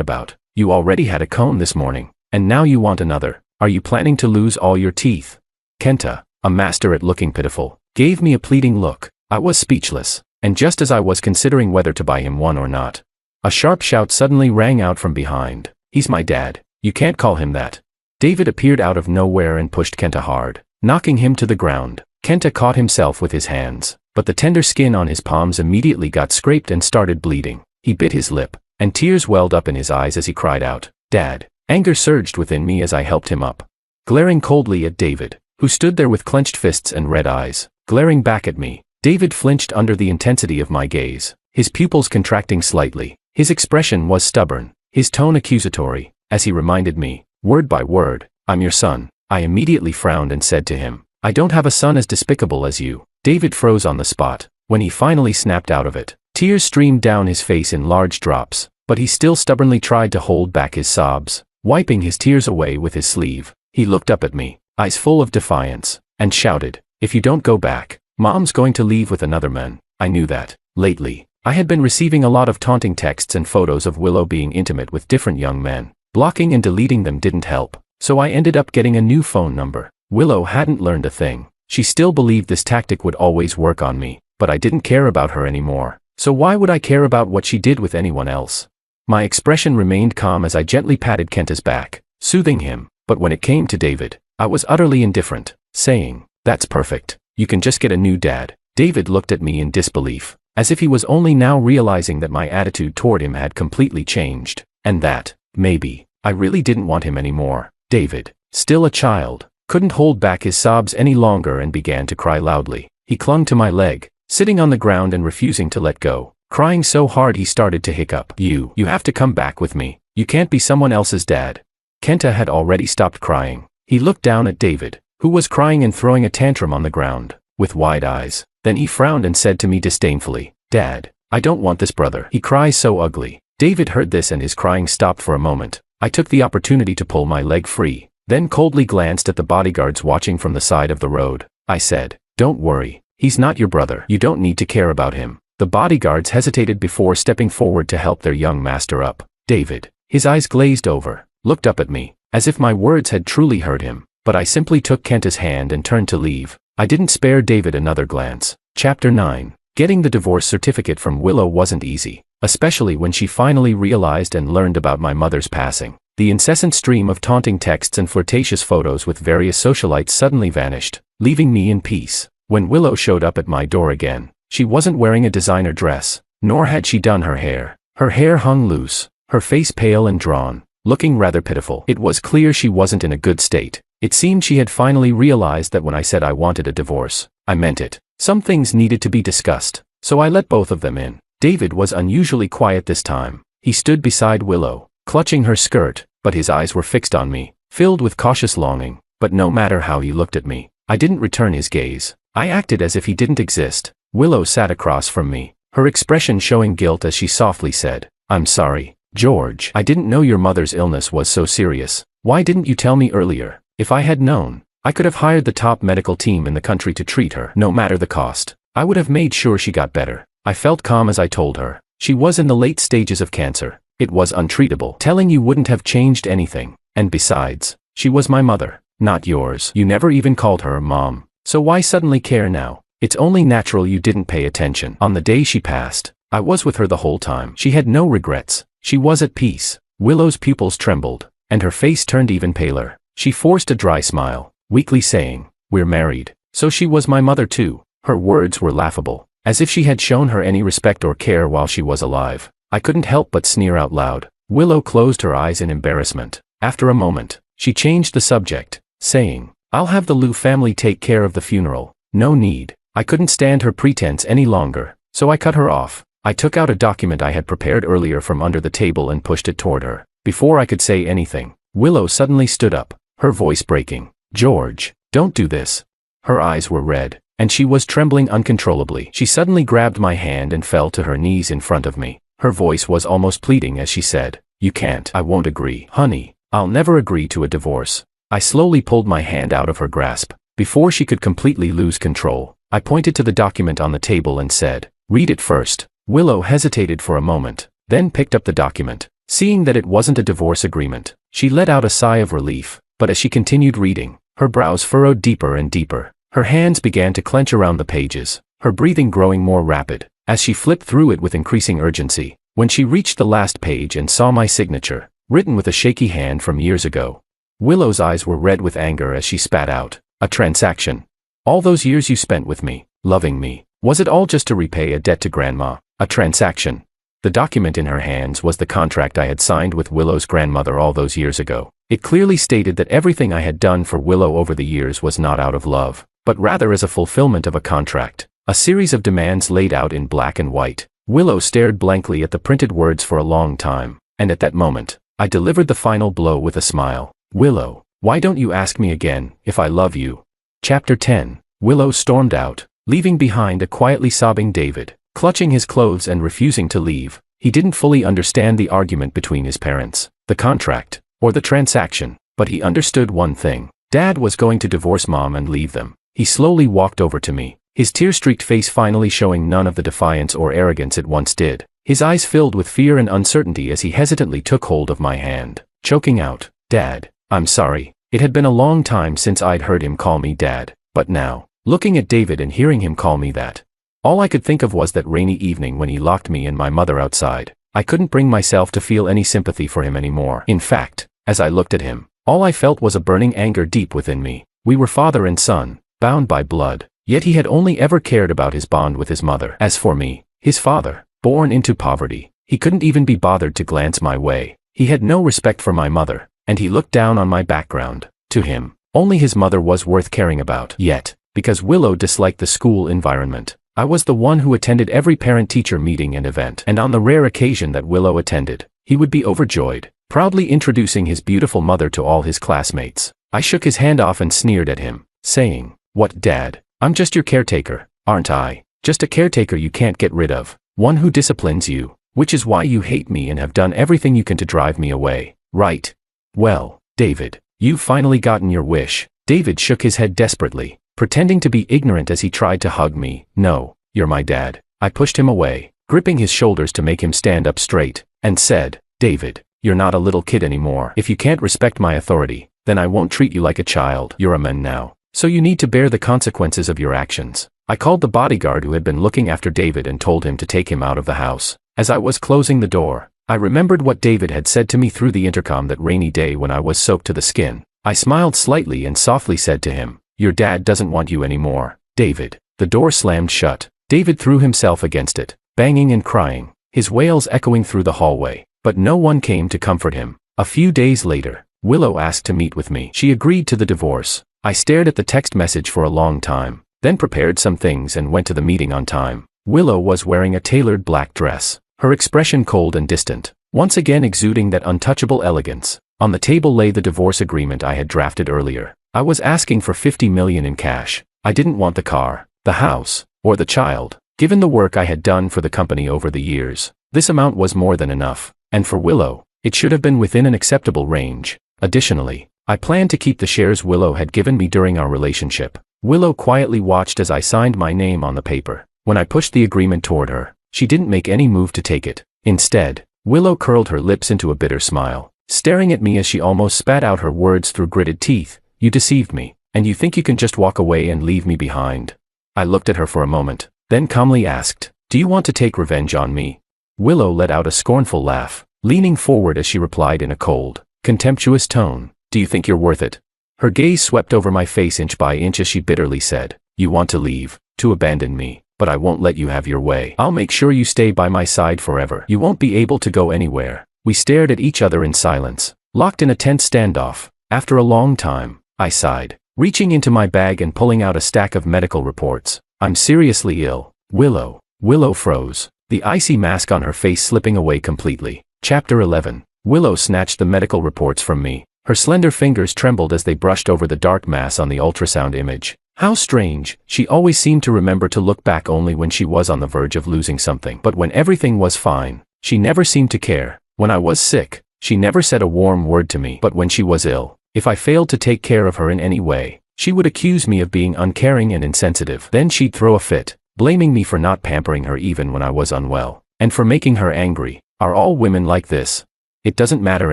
about? You already had a cone this morning, and now you want another. Are you planning to lose all your teeth? Kenta, a master at looking pitiful, gave me a pleading look. I was speechless, and just as I was considering whether to buy him one or not, a sharp shout suddenly rang out from behind. He's my dad. You can't call him that. David appeared out of nowhere and pushed Kenta hard, knocking him to the ground. Kenta caught himself with his hands, but the tender skin on his palms immediately got scraped and started bleeding. He bit his lip, and tears welled up in his eyes as he cried out, Dad. Anger surged within me as I helped him up, glaring coldly at David, who stood there with clenched fists and red eyes, glaring back at me. David flinched under the intensity of my gaze, his pupils contracting slightly. His expression was stubborn, his tone accusatory, as he reminded me, word by word, I'm your son. I immediately frowned and said to him, I don't have a son as despicable as you. David froze on the spot. When he finally snapped out of it, tears streamed down his face in large drops, but he still stubbornly tried to hold back his sobs. Wiping his tears away with his sleeve, he looked up at me, eyes full of defiance, and shouted, If you don't go back, Mom's going to leave with another man. I knew that. Lately, I had been receiving a lot of taunting texts and photos of Willow being intimate with different young men. Blocking and deleting them didn't help, so I ended up getting a new phone number. Willow hadn't learned a thing. She still believed this tactic would always work on me, but I didn't care about her anymore. So why would I care about what she did with anyone else? My expression remained calm as I gently patted Kenta's back, soothing him, but when it came to David, I was utterly indifferent, saying, That's perfect. You can just get a new dad. David looked at me in disbelief, as if he was only now realizing that my attitude toward him had completely changed, and that, maybe, I really didn't want him anymore. David, still a child, couldn't hold back his sobs any longer and began to cry loudly. He clung to my leg, sitting on the ground and refusing to let go, crying so hard he started to hiccup. You have to come back with me. You can't be someone else's dad. Kenta had already stopped crying. He looked down at David, who was crying and throwing a tantrum on the ground, with wide eyes. Then he frowned and said to me disdainfully, Dad, I don't want this brother. He cries so ugly. David heard this and his crying stopped for a moment. I took the opportunity to pull my leg free, then coldly glanced at the bodyguards watching from the side of the road. I said, Don't worry. He's not your brother. You don't need to care about him. The bodyguards hesitated before stepping forward to help their young master up. David. His eyes glazed over, looked up at me, as if my words had truly hurt him, but I simply took Kenta's hand and turned to leave. I didn't spare David another glance. Chapter 9. Getting the divorce certificate from Willow wasn't easy, especially when she finally realized and learned about my mother's passing. The incessant stream of taunting texts and flirtatious photos with various socialites suddenly vanished, leaving me in peace. When Willow showed up at my door again, she wasn't wearing a designer dress, nor had she done her hair. Her hair hung loose, her face pale and drawn, looking rather pitiful. It was clear she wasn't in a good state. It seemed she had finally realized that when I said I wanted a divorce, I meant it. Some things needed to be discussed, so I let both of them in. David was unusually quiet this time. He stood beside Willow, clutching her skirt, but his eyes were fixed on me, filled with cautious longing. But no matter how he looked at me, I didn't return his gaze. I acted as if he didn't exist. Willow sat across from me, her expression showing guilt as she softly said, "I'm sorry, George. I didn't know your mother's illness was so serious. Why didn't you tell me earlier? If I had known, I could have hired the top medical team in the country to treat her, no matter the cost. I would have made sure she got better." I felt calm as I told her. She was in the late stages of cancer. It was untreatable. Telling you wouldn't have changed anything. And besides, she was my mother, not yours. You never even called her Mom. So why suddenly care now? It's only natural you didn't pay attention. On the day she passed, I was with her the whole time. She had no regrets. She was at peace. Willow's pupils trembled, and her face turned even paler. She forced a dry smile, weakly saying, "We're married." So she was my mother too. Her words were laughable, as if she had shown her any respect or care while she was alive. I couldn't help but sneer out loud. Willow closed her eyes in embarrassment. After a moment, she changed the subject, saying, "I'll have the Liu family take care of the funeral. No need." I couldn't stand her pretense any longer, so I cut her off. I took out a document I had prepared earlier from under the table and pushed it toward her. Before I could say anything, Willow suddenly stood up, her voice breaking. "George, don't do this." Her eyes were red, and she was trembling uncontrollably. She suddenly grabbed my hand and fell to her knees in front of me. Her voice was almost pleading as she said, "You can't." "I won't agree. Honey, I'll never agree to a divorce." I slowly pulled my hand out of her grasp. Before she could completely lose control, I pointed to the document on the table and said, "Read it first." Willow hesitated for a moment, then picked up the document. Seeing that it wasn't a divorce agreement, she let out a sigh of relief, but as she continued reading, her brows furrowed deeper and deeper. Her hands began to clench around the pages, her breathing growing more rapid, as she flipped through it with increasing urgency. When she reached the last page and saw my signature, written with a shaky hand from years ago, Willow's eyes were red with anger as she spat out, "A transaction. All those years you spent with me, loving me, was it all just to repay a debt to Grandma? A transaction." The document in her hands was the contract I had signed with Willow's grandmother all those years ago. It clearly stated that everything I had done for Willow over the years was not out of love, but rather as a fulfillment of a contract, a series of demands laid out in black and white. Willow stared blankly at the printed words for a long time, and at that moment, I delivered the final blow with a smile. "Willow, why don't you ask me again if I love you?" Chapter 10. Willow stormed out, leaving behind a quietly sobbing David, clutching his clothes and refusing to leave. He didn't fully understand the argument between his parents, the contract, or the transaction, but he understood one thing. Dad was going to divorce Mom and leave them. He slowly walked over to me, his tear-streaked face finally showing none of the defiance or arrogance it once did. His eyes filled with fear and uncertainty as he hesitantly took hold of my hand, choking out, "Dad, I'm sorry." It had been a long time since I'd heard him call me Dad, but now, looking at David and hearing him call me that, all I could think of was that rainy evening when he locked me and my mother outside. I couldn't bring myself to feel any sympathy for him anymore. In fact, as I looked at him, all I felt was a burning anger deep within me. We were father and son, bound by blood, yet he had only ever cared about his bond with his mother. As for me, his father, born into poverty, he couldn't even be bothered to glance my way. He had no respect for my mother, and he looked down on my background. To him, only his mother was worth caring about. Yet, because Willow disliked the school environment, I was the one who attended every parent-teacher meeting and event. And on the rare occasion that Willow attended, he would be overjoyed, proudly introducing his beautiful mother to all his classmates. I shook his hand off and sneered at him, saying, "What, Dad? I'm just your caretaker, aren't I? Just a caretaker you can't get rid of, one who disciplines you, which is why you hate me and have done everything you can to drive me away, right? Well, David, you've finally gotten your wish." David shook his head desperately, pretending to be ignorant as he tried to hug me. "No, you're my dad." I pushed him away, gripping his shoulders to make him stand up straight, and said, David, you're not a little kid anymore. If you can't respect my authority, then I won't treat you like a child. You're a man now, so you need to bear the consequences of your actions. I called the bodyguard who had been looking after David and told him to take him out of the house. As I was closing the door, I remembered what David had said to me through the intercom that rainy day when I was soaked to the skin. I smiled slightly and softly said to him, "Your dad doesn't want you anymore, David." The door slammed shut. David threw himself against it, banging and crying, his wails echoing through the hallway, but no one came to comfort him. A few days later, Willow asked to meet with me. She agreed to the divorce. I stared at the text message for a long time, then prepared some things and went to the meeting on time. Willow was wearing a tailored black dress, her expression cold and distant, once again exuding that untouchable elegance. On the table lay the divorce agreement I had drafted earlier. I was asking for $50 million in cash. I didn't want the car, the house, or the child. Given the work I had done for the company over the years, this amount was more than enough, and for Willow, it should have been within an acceptable range. Additionally, I planned to keep the shares Willow had given me during our relationship. Willow quietly watched as I signed my name on the paper. When I pushed the agreement toward her, she didn't make any move to take it. Instead, Willow curled her lips into a bitter smile, staring at me as she almost spat out her words through gritted teeth. "You deceived me, and you think you can just walk away and leave me behind?" I looked at her for a moment, then calmly asked, "Do you want to take revenge on me?" Willow let out a scornful laugh, leaning forward as she replied in a cold, contemptuous tone, "Do you think you're worth it?" Her gaze swept over my face inch by inch as she bitterly said, "You want to leave, to abandon me, but I won't let you have your way. I'll make sure you stay by my side forever. You won't be able to go anywhere." We stared at each other in silence, locked in a tense standoff. After a long time, I sighed, reaching into my bag and pulling out a stack of medical reports. "I'm seriously ill, Willow." Willow froze, the icy mask on her face slipping away completely. Chapter 11. Willow snatched the medical reports from me. Her slender fingers trembled as they brushed over the dark mass on the ultrasound image. How strange, she always seemed to remember to look back only when she was on the verge of losing something. But when everything was fine, she never seemed to care. When I was sick, she never said a warm word to me. But when she was ill, if I failed to take care of her in any way, she would accuse me of being uncaring and insensitive. Then she'd throw a fit, blaming me for not pampering her even when I was unwell, and for making her angry. Are all women like this? "It doesn't matter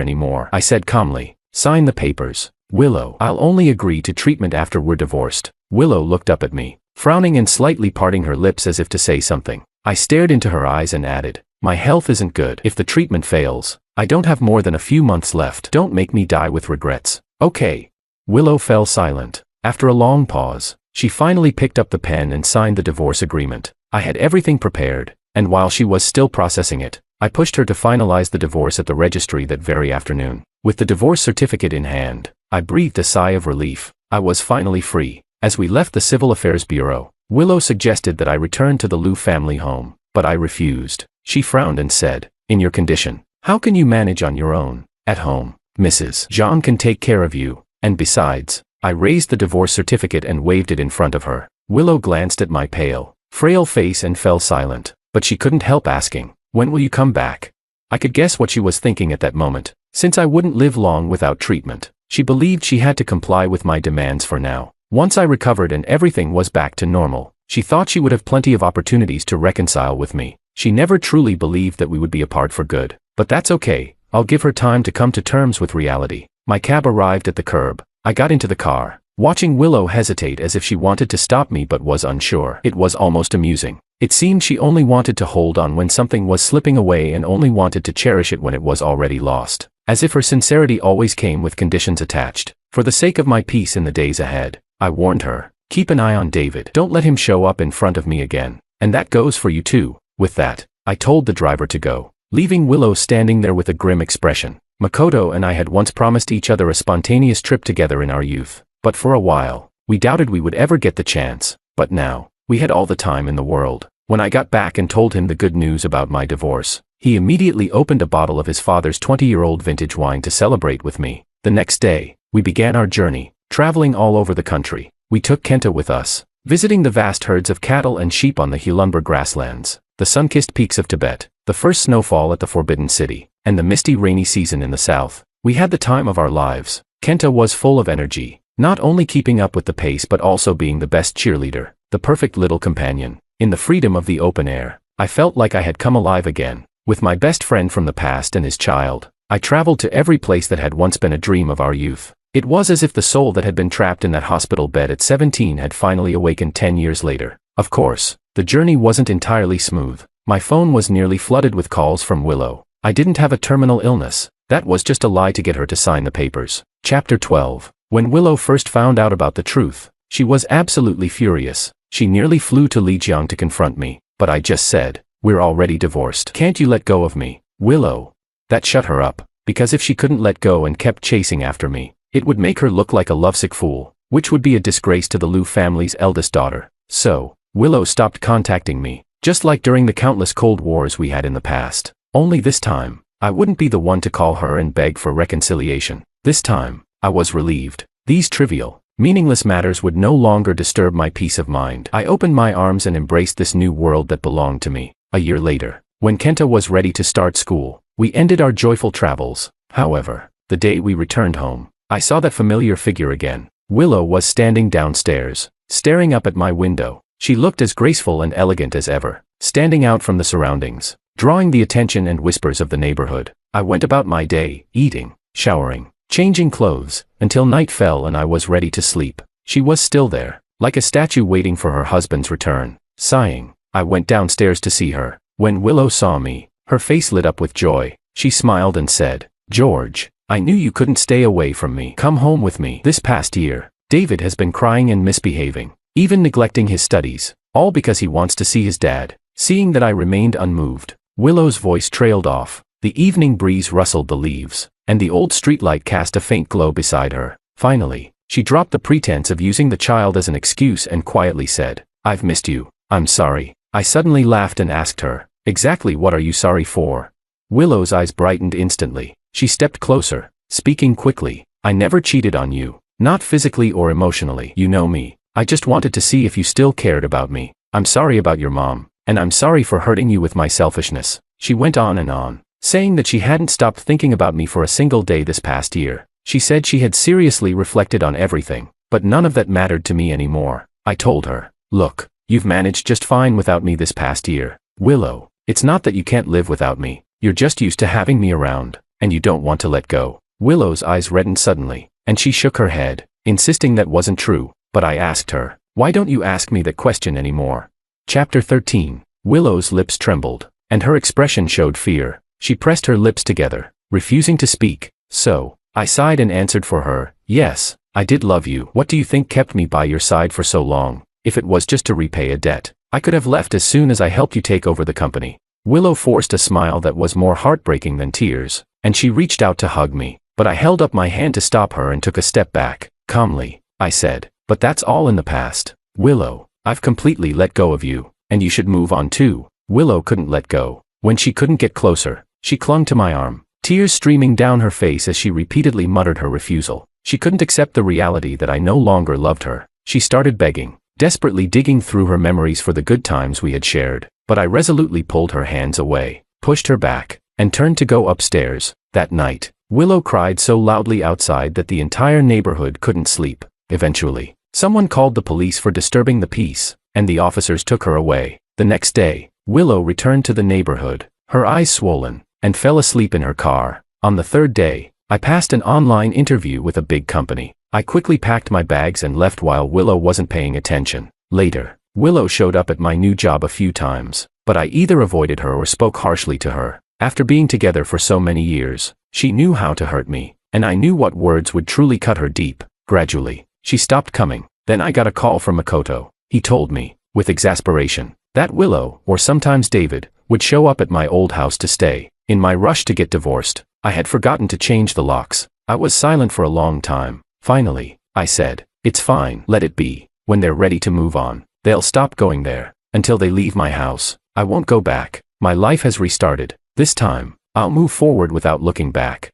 anymore," I said calmly. "Sign the papers, Willow. I'll only agree to treatment after we're divorced." Willow looked up at me, frowning and slightly parting her lips as if to say something. I stared into her eyes and added, "My health isn't good. If the treatment fails, I don't have more than a few months left. Don't make me die with regrets." "Okay." Willow fell silent. After a long pause, she finally picked up the pen and signed the divorce agreement. I had everything prepared, and while she was still processing it, I pushed her to finalize the divorce at the registry that very afternoon. With the divorce certificate in hand, I breathed a sigh of relief. I was finally free. As we left the Civil Affairs Bureau, Willow suggested that I return to the Liu family home, but I refused. She frowned and said, "In your condition, how can you manage on your own? At home, Mrs. Jean can take care of you, and besides," I raised the divorce certificate and waved it in front of her. Willow glanced at my pale, frail face and fell silent, but she couldn't help asking, "When will you come back?" I could guess what she was thinking at that moment. Since I wouldn't live long without treatment, she believed she had to comply with my demands for now. Once I recovered and everything was back to normal, she thought she would have plenty of opportunities to reconcile with me. She never truly believed that we would be apart for good. But that's okay, I'll give her time to come to terms with reality. My cab arrived at the curb. I got into the car, watching Willow hesitate as if she wanted to stop me but was unsure. It was almost amusing. It seemed she only wanted to hold on when something was slipping away and only wanted to cherish it when it was already lost. As if her sincerity always came with conditions attached. For the sake of my peace in the days ahead, I warned her, "Keep an eye on David. Don't let him show up in front of me again. And that goes for you too." With that, I told the driver to go, leaving Willow standing there with a grim expression. Makoto and I had once promised each other a spontaneous trip together in our youth, but for a while, we doubted we would ever get the chance. But now, we had all the time in the world. When I got back and told him the good news about my divorce, he immediately opened a bottle of his father's 20-year-old vintage wine to celebrate with me. The next day, we began our journey, traveling all over the country. We took Kenta with us, visiting the vast herds of cattle and sheep on the Hulunber grasslands, the sun-kissed peaks of Tibet, the first snowfall at the Forbidden City, and the misty rainy season in the south. We had the time of our lives. Kenta was full of energy, not only keeping up with the pace but also being the best cheerleader, the perfect little companion. In the freedom of the open air, I felt like I had come alive again. With my best friend from the past and his child, I traveled to every place that had once been a dream of our youth. It was as if the soul that had been trapped in that hospital bed at 17 had finally awakened 10 years later. Of course, the journey wasn't entirely smooth. My phone was nearly flooded with calls from Willow. I didn't have a terminal illness. That was just a lie to get her to sign the papers. Chapter 12. When Willow first found out about the truth, she was absolutely furious. She nearly flew to Lijiang to confront me, but I just said, "We're already divorced. Can't you let go of me, Willow?" That shut her up, because if she couldn't let go and kept chasing after me, it would make her look like a lovesick fool, which would be a disgrace to the Liu family's eldest daughter. So, Willow stopped contacting me, just like during the countless Cold Wars we had in the past. Only this time, I wouldn't be the one to call her and beg for reconciliation. This time, I was relieved. These trivial, meaningless matters would no longer disturb my peace of mind. I opened my arms and embraced this new world that belonged to me. A year later, when Kenta was ready to start school, we ended our joyful travels. However, the day we returned home, I saw that familiar figure again. Willow was standing downstairs, staring up at my window. She looked as graceful and elegant as ever, standing out from the surroundings, drawing the attention and whispers of the neighborhood. I went about my day, eating, showering, changing clothes, until night fell and I was ready to sleep. She was still there, like a statue waiting for her husband's return. Sighing, I went downstairs to see her. When Willow saw me, her face lit up with joy. She smiled and said, "George, I knew you couldn't stay away from me. Come home with me." This past year, David has been crying and misbehaving, even neglecting his studies, all because he wants to see his dad. Seeing that I remained unmoved, Willow's voice trailed off. The evening breeze rustled the leaves, and the old streetlight cast a faint glow beside her. Finally, she dropped the pretense of using the child as an excuse and quietly said, "I've missed you. I'm sorry." I suddenly laughed and asked her, "Exactly what are you sorry for?" Willow's eyes brightened instantly. She stepped closer, speaking quickly. "I never cheated on you, not physically or emotionally. You know me. I just wanted to see if you still cared about me. I'm sorry about your mom, and I'm sorry for hurting you with my selfishness." She went on and on, saying that she hadn't stopped thinking about me for a single day this past year. She said she had seriously reflected on everything, but none of that mattered to me anymore. I told her, "Look, you've managed just fine without me this past year, Willow. It's not that you can't live without me. You're just used to having me around, and you don't want to let go." Willow's eyes reddened suddenly, and she shook her head, insisting that wasn't true. But I asked her, "Why don't you ask me that question anymore?" Chapter 13. Willow's lips trembled, and her expression showed fear. She pressed her lips together, refusing to speak. So, I sighed and answered for her, "Yes, I did love you. What do you think kept me by your side for so long? If it was just to repay a debt, I could have left as soon as I helped you take over the company." Willow forced a smile that was more heartbreaking than tears, and she reached out to hug me, but I held up my hand to stop her and took a step back. Calmly, I said, "But that's all in the past, Willow. I've completely let go of you, and you should move on too." Willow couldn't let go. When she couldn't get closer, she clung to my arm, tears streaming down her face as she repeatedly muttered her refusal. She couldn't accept the reality that I no longer loved her. She started begging, desperately digging through her memories for the good times we had shared, but I resolutely pulled her hands away, pushed her back, and turned to go upstairs. That night, Willow cried so loudly outside that the entire neighborhood couldn't sleep. Eventually, someone called the police for disturbing the peace, and the officers took her away. The next day, Willow returned to the neighborhood, her eyes swollen, and fell asleep in her car. On the third day, I passed an online interview with a big company. I quickly packed my bags and left while Willow wasn't paying attention. Later, Willow showed up at my new job a few times, but I either avoided her or spoke harshly to her. After being together for so many years, she knew how to hurt me, and I knew what words would truly cut her deep. Gradually, she stopped coming. Then I got a call from Makoto. He told me, with exasperation, that Willow, or sometimes David, would show up at my old house to stay. In my rush to get divorced, I had forgotten to change the locks. I was silent for a long time. Finally, I said, "It's fine, let it be. When they're ready to move on, they'll stop going there. Until they leave my house, I won't go back. My life has restarted. This time, I'll move forward without looking back."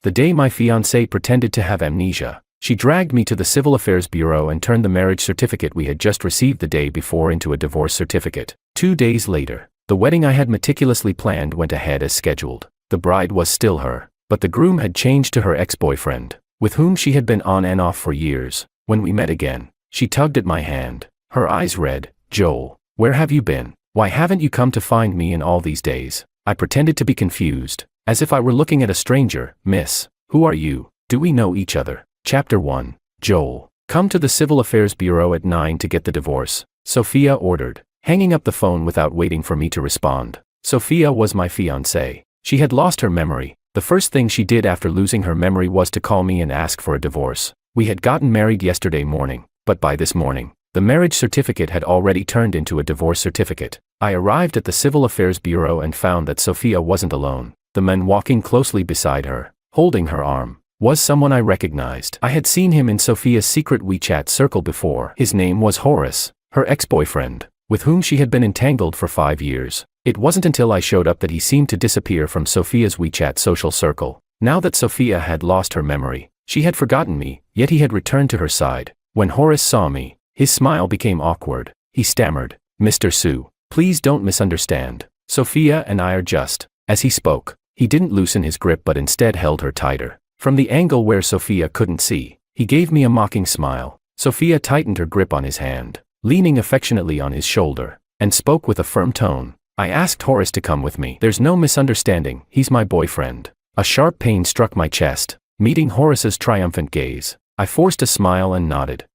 The day my fiancée pretended to have amnesia, she dragged me to the Civil Affairs Bureau and turned the marriage certificate we had just received the day before into a divorce certificate. 2 days later, the wedding I had meticulously planned went ahead as scheduled. The bride was still her, but the groom had changed to her ex-boyfriend, with whom she had been on and off for years. When we met again, she tugged at my hand. Her eyes read, "Joel, where have you been? Why haven't you come to find me in all these days?" I pretended to be confused, as if I were looking at a stranger. Miss, who are you? Do we know each other? Chapter 1. Joel. Come to the Civil Affairs Bureau at 9 to get the divorce, Sophia ordered, hanging up the phone without waiting for me to respond. Sophia was my fiancée. She had lost her memory. The first thing she did after losing her memory was to call me and ask for a divorce. We had gotten married yesterday morning, but by this morning, the marriage certificate had already turned into a divorce certificate. I arrived at the Civil Affairs Bureau and found that Sophia wasn't alone. The man walking closely beside her, holding her arm, was someone I recognized. I had seen him in Sophia's secret WeChat circle before. His name was Horace, her ex-boyfriend, with whom she had been entangled for 5 years. It wasn't until I showed up that he seemed to disappear from Sophia's WeChat social circle. Now that Sophia had lost her memory, she had forgotten me, yet he had returned to her side. When Horace saw me, his smile became awkward. He stammered, "Mr. Sue, please don't misunderstand. Sophia and I are just..." As he spoke, he didn't loosen his grip but instead held her tighter. From the angle where Sophia couldn't see, he gave me a mocking smile. Sophia tightened her grip on his hand, leaning affectionately on his shoulder, and spoke with a firm tone. I asked Horace to come with me. There's no misunderstanding, he's my boyfriend. A sharp pain struck my chest, meeting Horace's triumphant gaze. I forced a smile and nodded.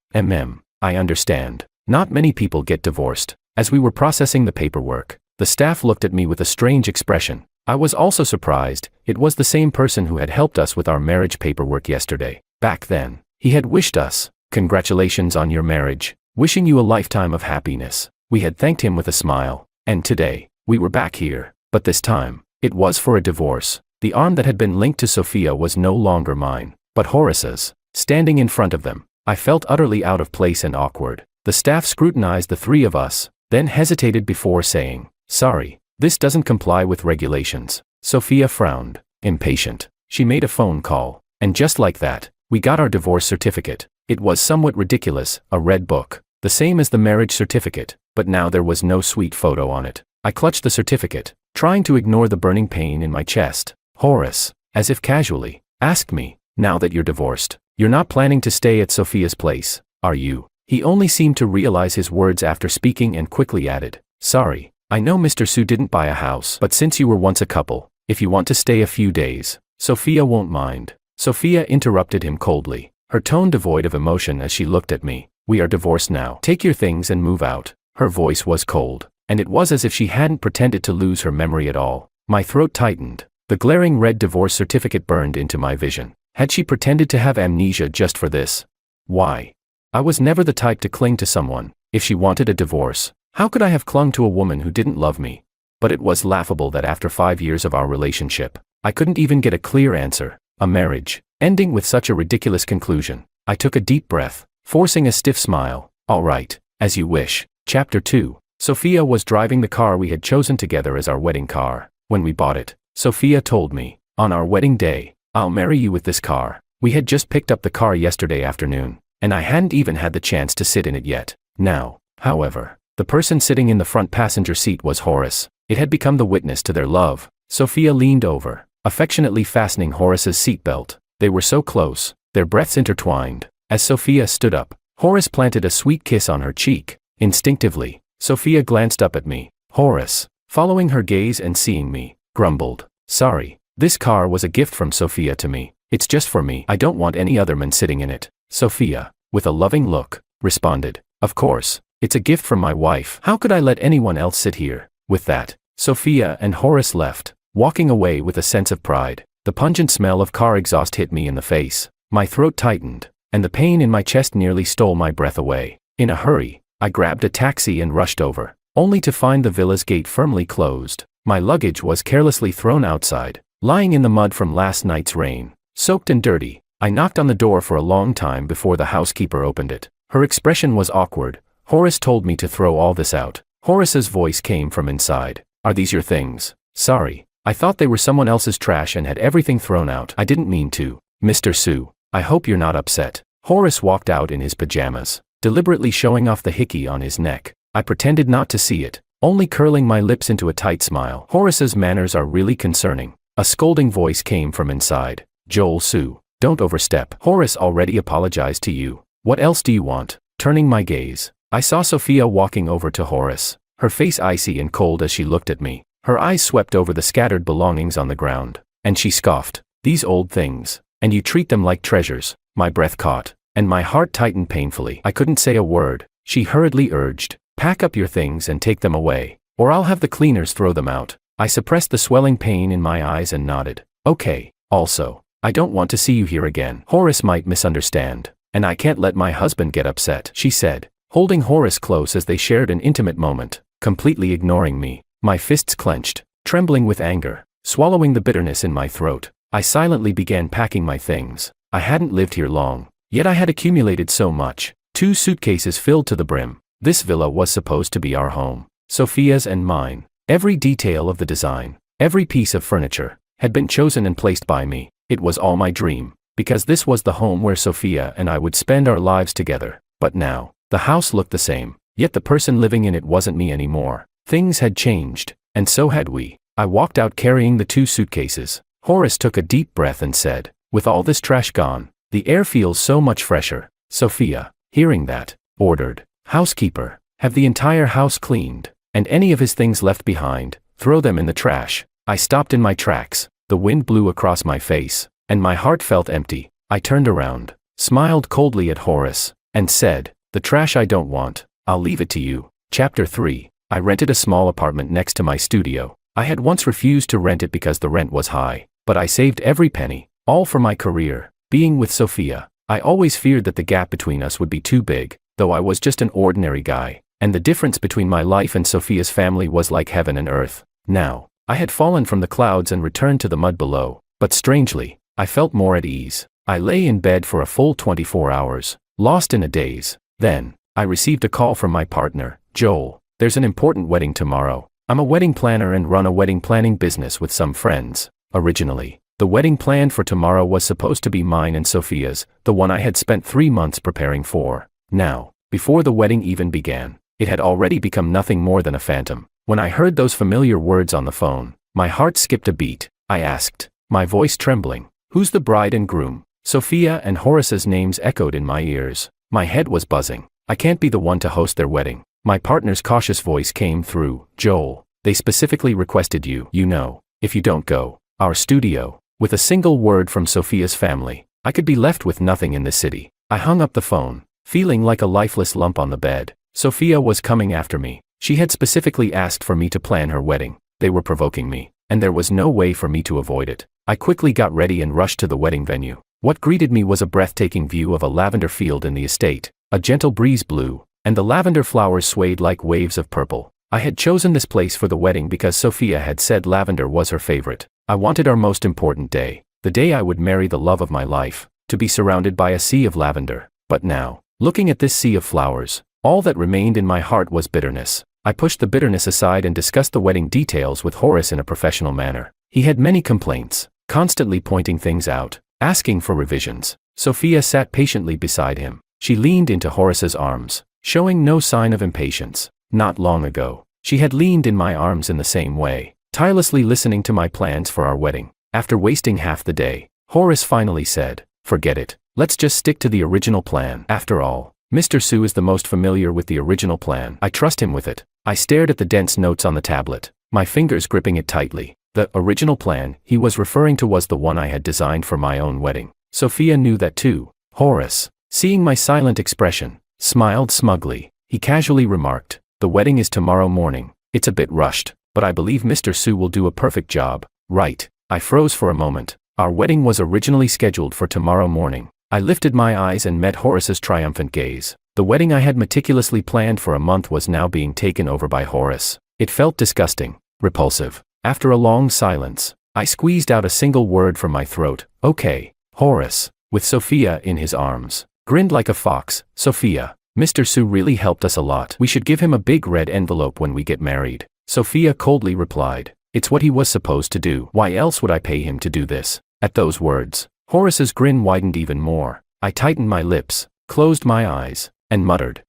I understand. Not many people get divorced. As we were processing the paperwork, the staff looked at me with a strange expression. I was also surprised. It was the same person who had helped us with our marriage paperwork yesterday. Back then, he had wished us, "Congratulations on your marriage. Wishing you a lifetime of happiness." We had thanked him with a smile. And today, we were back here. But this time, it was for a divorce. The arm that had been linked to Sophia was no longer mine, but Horace's. Standing in front of them, I felt utterly out of place and awkward. The staff scrutinized the three of us, then hesitated before saying, "Sorry, this doesn't comply with regulations." Sophia frowned, impatient. She made a phone call, and just like that, we got our divorce certificate. It was somewhat ridiculous, a red book, the same as the marriage certificate, but now there was no sweet photo on it. I clutched the certificate, trying to ignore the burning pain in my chest. Horace, as if casually, asked me, "Now that you're divorced, you're not planning to stay at Sophia's place, are you?" He only seemed to realize his words after speaking and quickly added, "Sorry, I know Mr. Sue didn't buy a house, but since you were once a couple, if you want to stay a few days, Sophia won't mind." Sophia interrupted him coldly, her tone devoid of emotion as she looked at me. "We are divorced now. Take your things and move out." Her voice was cold, and it was as if she hadn't pretended to lose her memory at all. My throat tightened. The glaring red divorce certificate burned into my vision. Had she pretended to have amnesia just for this? Why? I was never the type to cling to someone. If she wanted a divorce, how could I have clung to a woman who didn't love me? But it was laughable that after 5 years of our relationship, I couldn't even get a clear answer. A marriage, ending with such a ridiculous conclusion. I took a deep breath, forcing a stiff smile. "All right, as you wish." Chapter 2. Sophia was driving the car we had chosen together as our wedding car. When we bought it, Sophia told me, "On our wedding day, I'll marry you with this car." We had just picked up the car yesterday afternoon, and I hadn't even had the chance to sit in it yet. Now, however, the person sitting in the front passenger seat was Horace. It had become the witness to their love. Sophia leaned over, affectionately fastening Horace's seatbelt. They were so close, their breaths intertwined. As Sophia stood up, Horace planted a sweet kiss on her cheek. Instinctively, Sophia glanced up at me. Horace, following her gaze and seeing me, grumbled, "Sorry, this car was a gift from Sophia to me. It's just for me. I don't want any other man sitting in it." Sophia, with a loving look, responded, "Of course, it's a gift from my wife. How could I let anyone else sit here?" With that, Sophia and Horace left, walking away with a sense of pride. The pungent smell of car exhaust hit me in the face. My throat tightened, and the pain in my chest nearly stole my breath away. In a hurry, I grabbed a taxi and rushed over, only to find the villa's gate firmly closed. My luggage was carelessly thrown outside, lying in the mud from last night's rain. Soaked and dirty, I knocked on the door for a long time before the housekeeper opened it. Her expression was awkward. "Horace told me to throw all this out." Horace's voice came from inside. "Are these your things?" "Sorry, I thought they were someone else's trash and had everything thrown out. I didn't mean to." "Mr. Sue, I hope you're not upset." Horace walked out in his pajamas, deliberately showing off the hickey on his neck. I pretended not to see it, only curling my lips into a tight smile. "Horace's manners are really concerning." A scolding voice came from inside. "Joel, Sue, don't overstep. Horace already apologized to you. What else do you want?" Turning my gaze, I saw Sophia walking over to Horace, her face icy and cold as she looked at me. Her eyes swept over the scattered belongings on the ground, and she scoffed. "These old things, and you treat them like treasures." My breath caught, and my heart tightened painfully. I couldn't say a word. She hurriedly urged, "Pack up your things and take them away, or I'll have the cleaners throw them out." I suppressed the swelling pain in my eyes and nodded. "Okay. Also, I don't want to see you here again. Horace might misunderstand, and I can't let my husband get upset," she said, holding Horace close as they shared an intimate moment, completely ignoring me. My fists clenched, trembling with anger, swallowing the bitterness in my throat. I silently began packing my things. I hadn't lived here long, yet I had accumulated so much. 2 suitcases filled to the brim. This villa was supposed to be our home, Sophia's and mine. Every detail of the design, every piece of furniture, had been chosen and placed by me. It was all my dream, because this was the home where Sophia and I would spend our lives together. But now, the house looked the same, yet the person living in it wasn't me anymore. Things had changed, and so had we. I walked out carrying the 2 suitcases. Horace took a deep breath and said, "With all this trash gone, the air feels so much fresher." Sophia, hearing that, ordered, "Housekeeper, have the entire house cleaned, and any of his things left behind, throw them in the trash." I stopped in my tracks. The wind blew across my face, and my heart felt empty. I turned around, smiled coldly at Horace, and said, "The trash I don't want, I'll leave it to you." Chapter 3. I rented a small apartment next to my studio. I had once refused to rent it because the rent was high, but I saved every penny, all for my career. Being with Sophia, I always feared that the gap between us would be too big, though I was just an ordinary guy, and the difference between my life and Sophia's family was like heaven and earth. Now, I had fallen from the clouds and returned to the mud below, but strangely, I felt more at ease. I lay in bed for a full 24 hours, lost in a daze. Then, I received a call from my partner, Joel. "There's an important wedding tomorrow. I'm a wedding planner and run a wedding planning business with some friends." Originally, the wedding planned for tomorrow was supposed to be mine and Sophia's, the one I had spent 3 months preparing for. Now, before the wedding even began, it had already become nothing more than a phantom. When I heard those familiar words on the phone, my heart skipped a beat. I asked, my voice trembling, "Who's the bride and groom?" Sophia and Horace's names echoed in my ears. My head was buzzing. I can't be the one to host their wedding. My partner's cautious voice came through. "Joel, they specifically requested you. You know, if you don't go, our studio." With a single word from Sophia's family, I could be left with nothing in this city. I hung up the phone, feeling like a lifeless lump on the bed. Sophia was coming after me. She had specifically asked for me to plan her wedding. They were provoking me, and there was no way for me to avoid it. I quickly got ready and rushed to the wedding venue. What greeted me was a breathtaking view of a lavender field in the estate. A gentle breeze blew, and the lavender flowers swayed like waves of purple. I had chosen this place for the wedding because Sophia had said lavender was her favorite. I wanted our most important day, the day I would marry the love of my life, to be surrounded by a sea of lavender. But now, looking at this sea of flowers, all that remained in my heart was bitterness. I pushed the bitterness aside and discussed the wedding details with Horace in a professional manner. He had many complaints, constantly pointing things out, asking for revisions. Sophia sat patiently beside him. She leaned into Horace's arms, showing no sign of impatience. Not long ago, she had leaned in my arms in the same way, tirelessly listening to my plans for our wedding. After wasting half the day, Horace finally said, "Forget it. Let's just stick to the original plan. After all, Mr. Sue is the most familiar with the original plan. I trust him with it." I stared at the dense notes on the tablet, my fingers gripping it tightly. The original plan he was referring to was the one I had designed for my own wedding. Sophia knew that too. Horace, seeing my silent expression, smiled smugly. He casually remarked, "The wedding is tomorrow morning. It's a bit rushed, but I believe Mr. Sue will do a perfect job." Right. I froze for a moment. Our wedding was originally scheduled for tomorrow morning. I lifted my eyes and met Horace's triumphant gaze. The wedding I had meticulously planned for a month was now being taken over by Horace. It felt disgusting, repulsive. After a long silence, I squeezed out a single word from my throat. "Okay." Horace, with Sophia in his arms, grinned like a fox. "Sophia, Mr. Sue really helped us a lot. We should give him a big red envelope when we get married." Sophia coldly replied, "It's what he was supposed to do. Why else would I pay him to do this?" At those words, Horace's grin widened even more. I tightened my lips, closed my eyes, and muttered,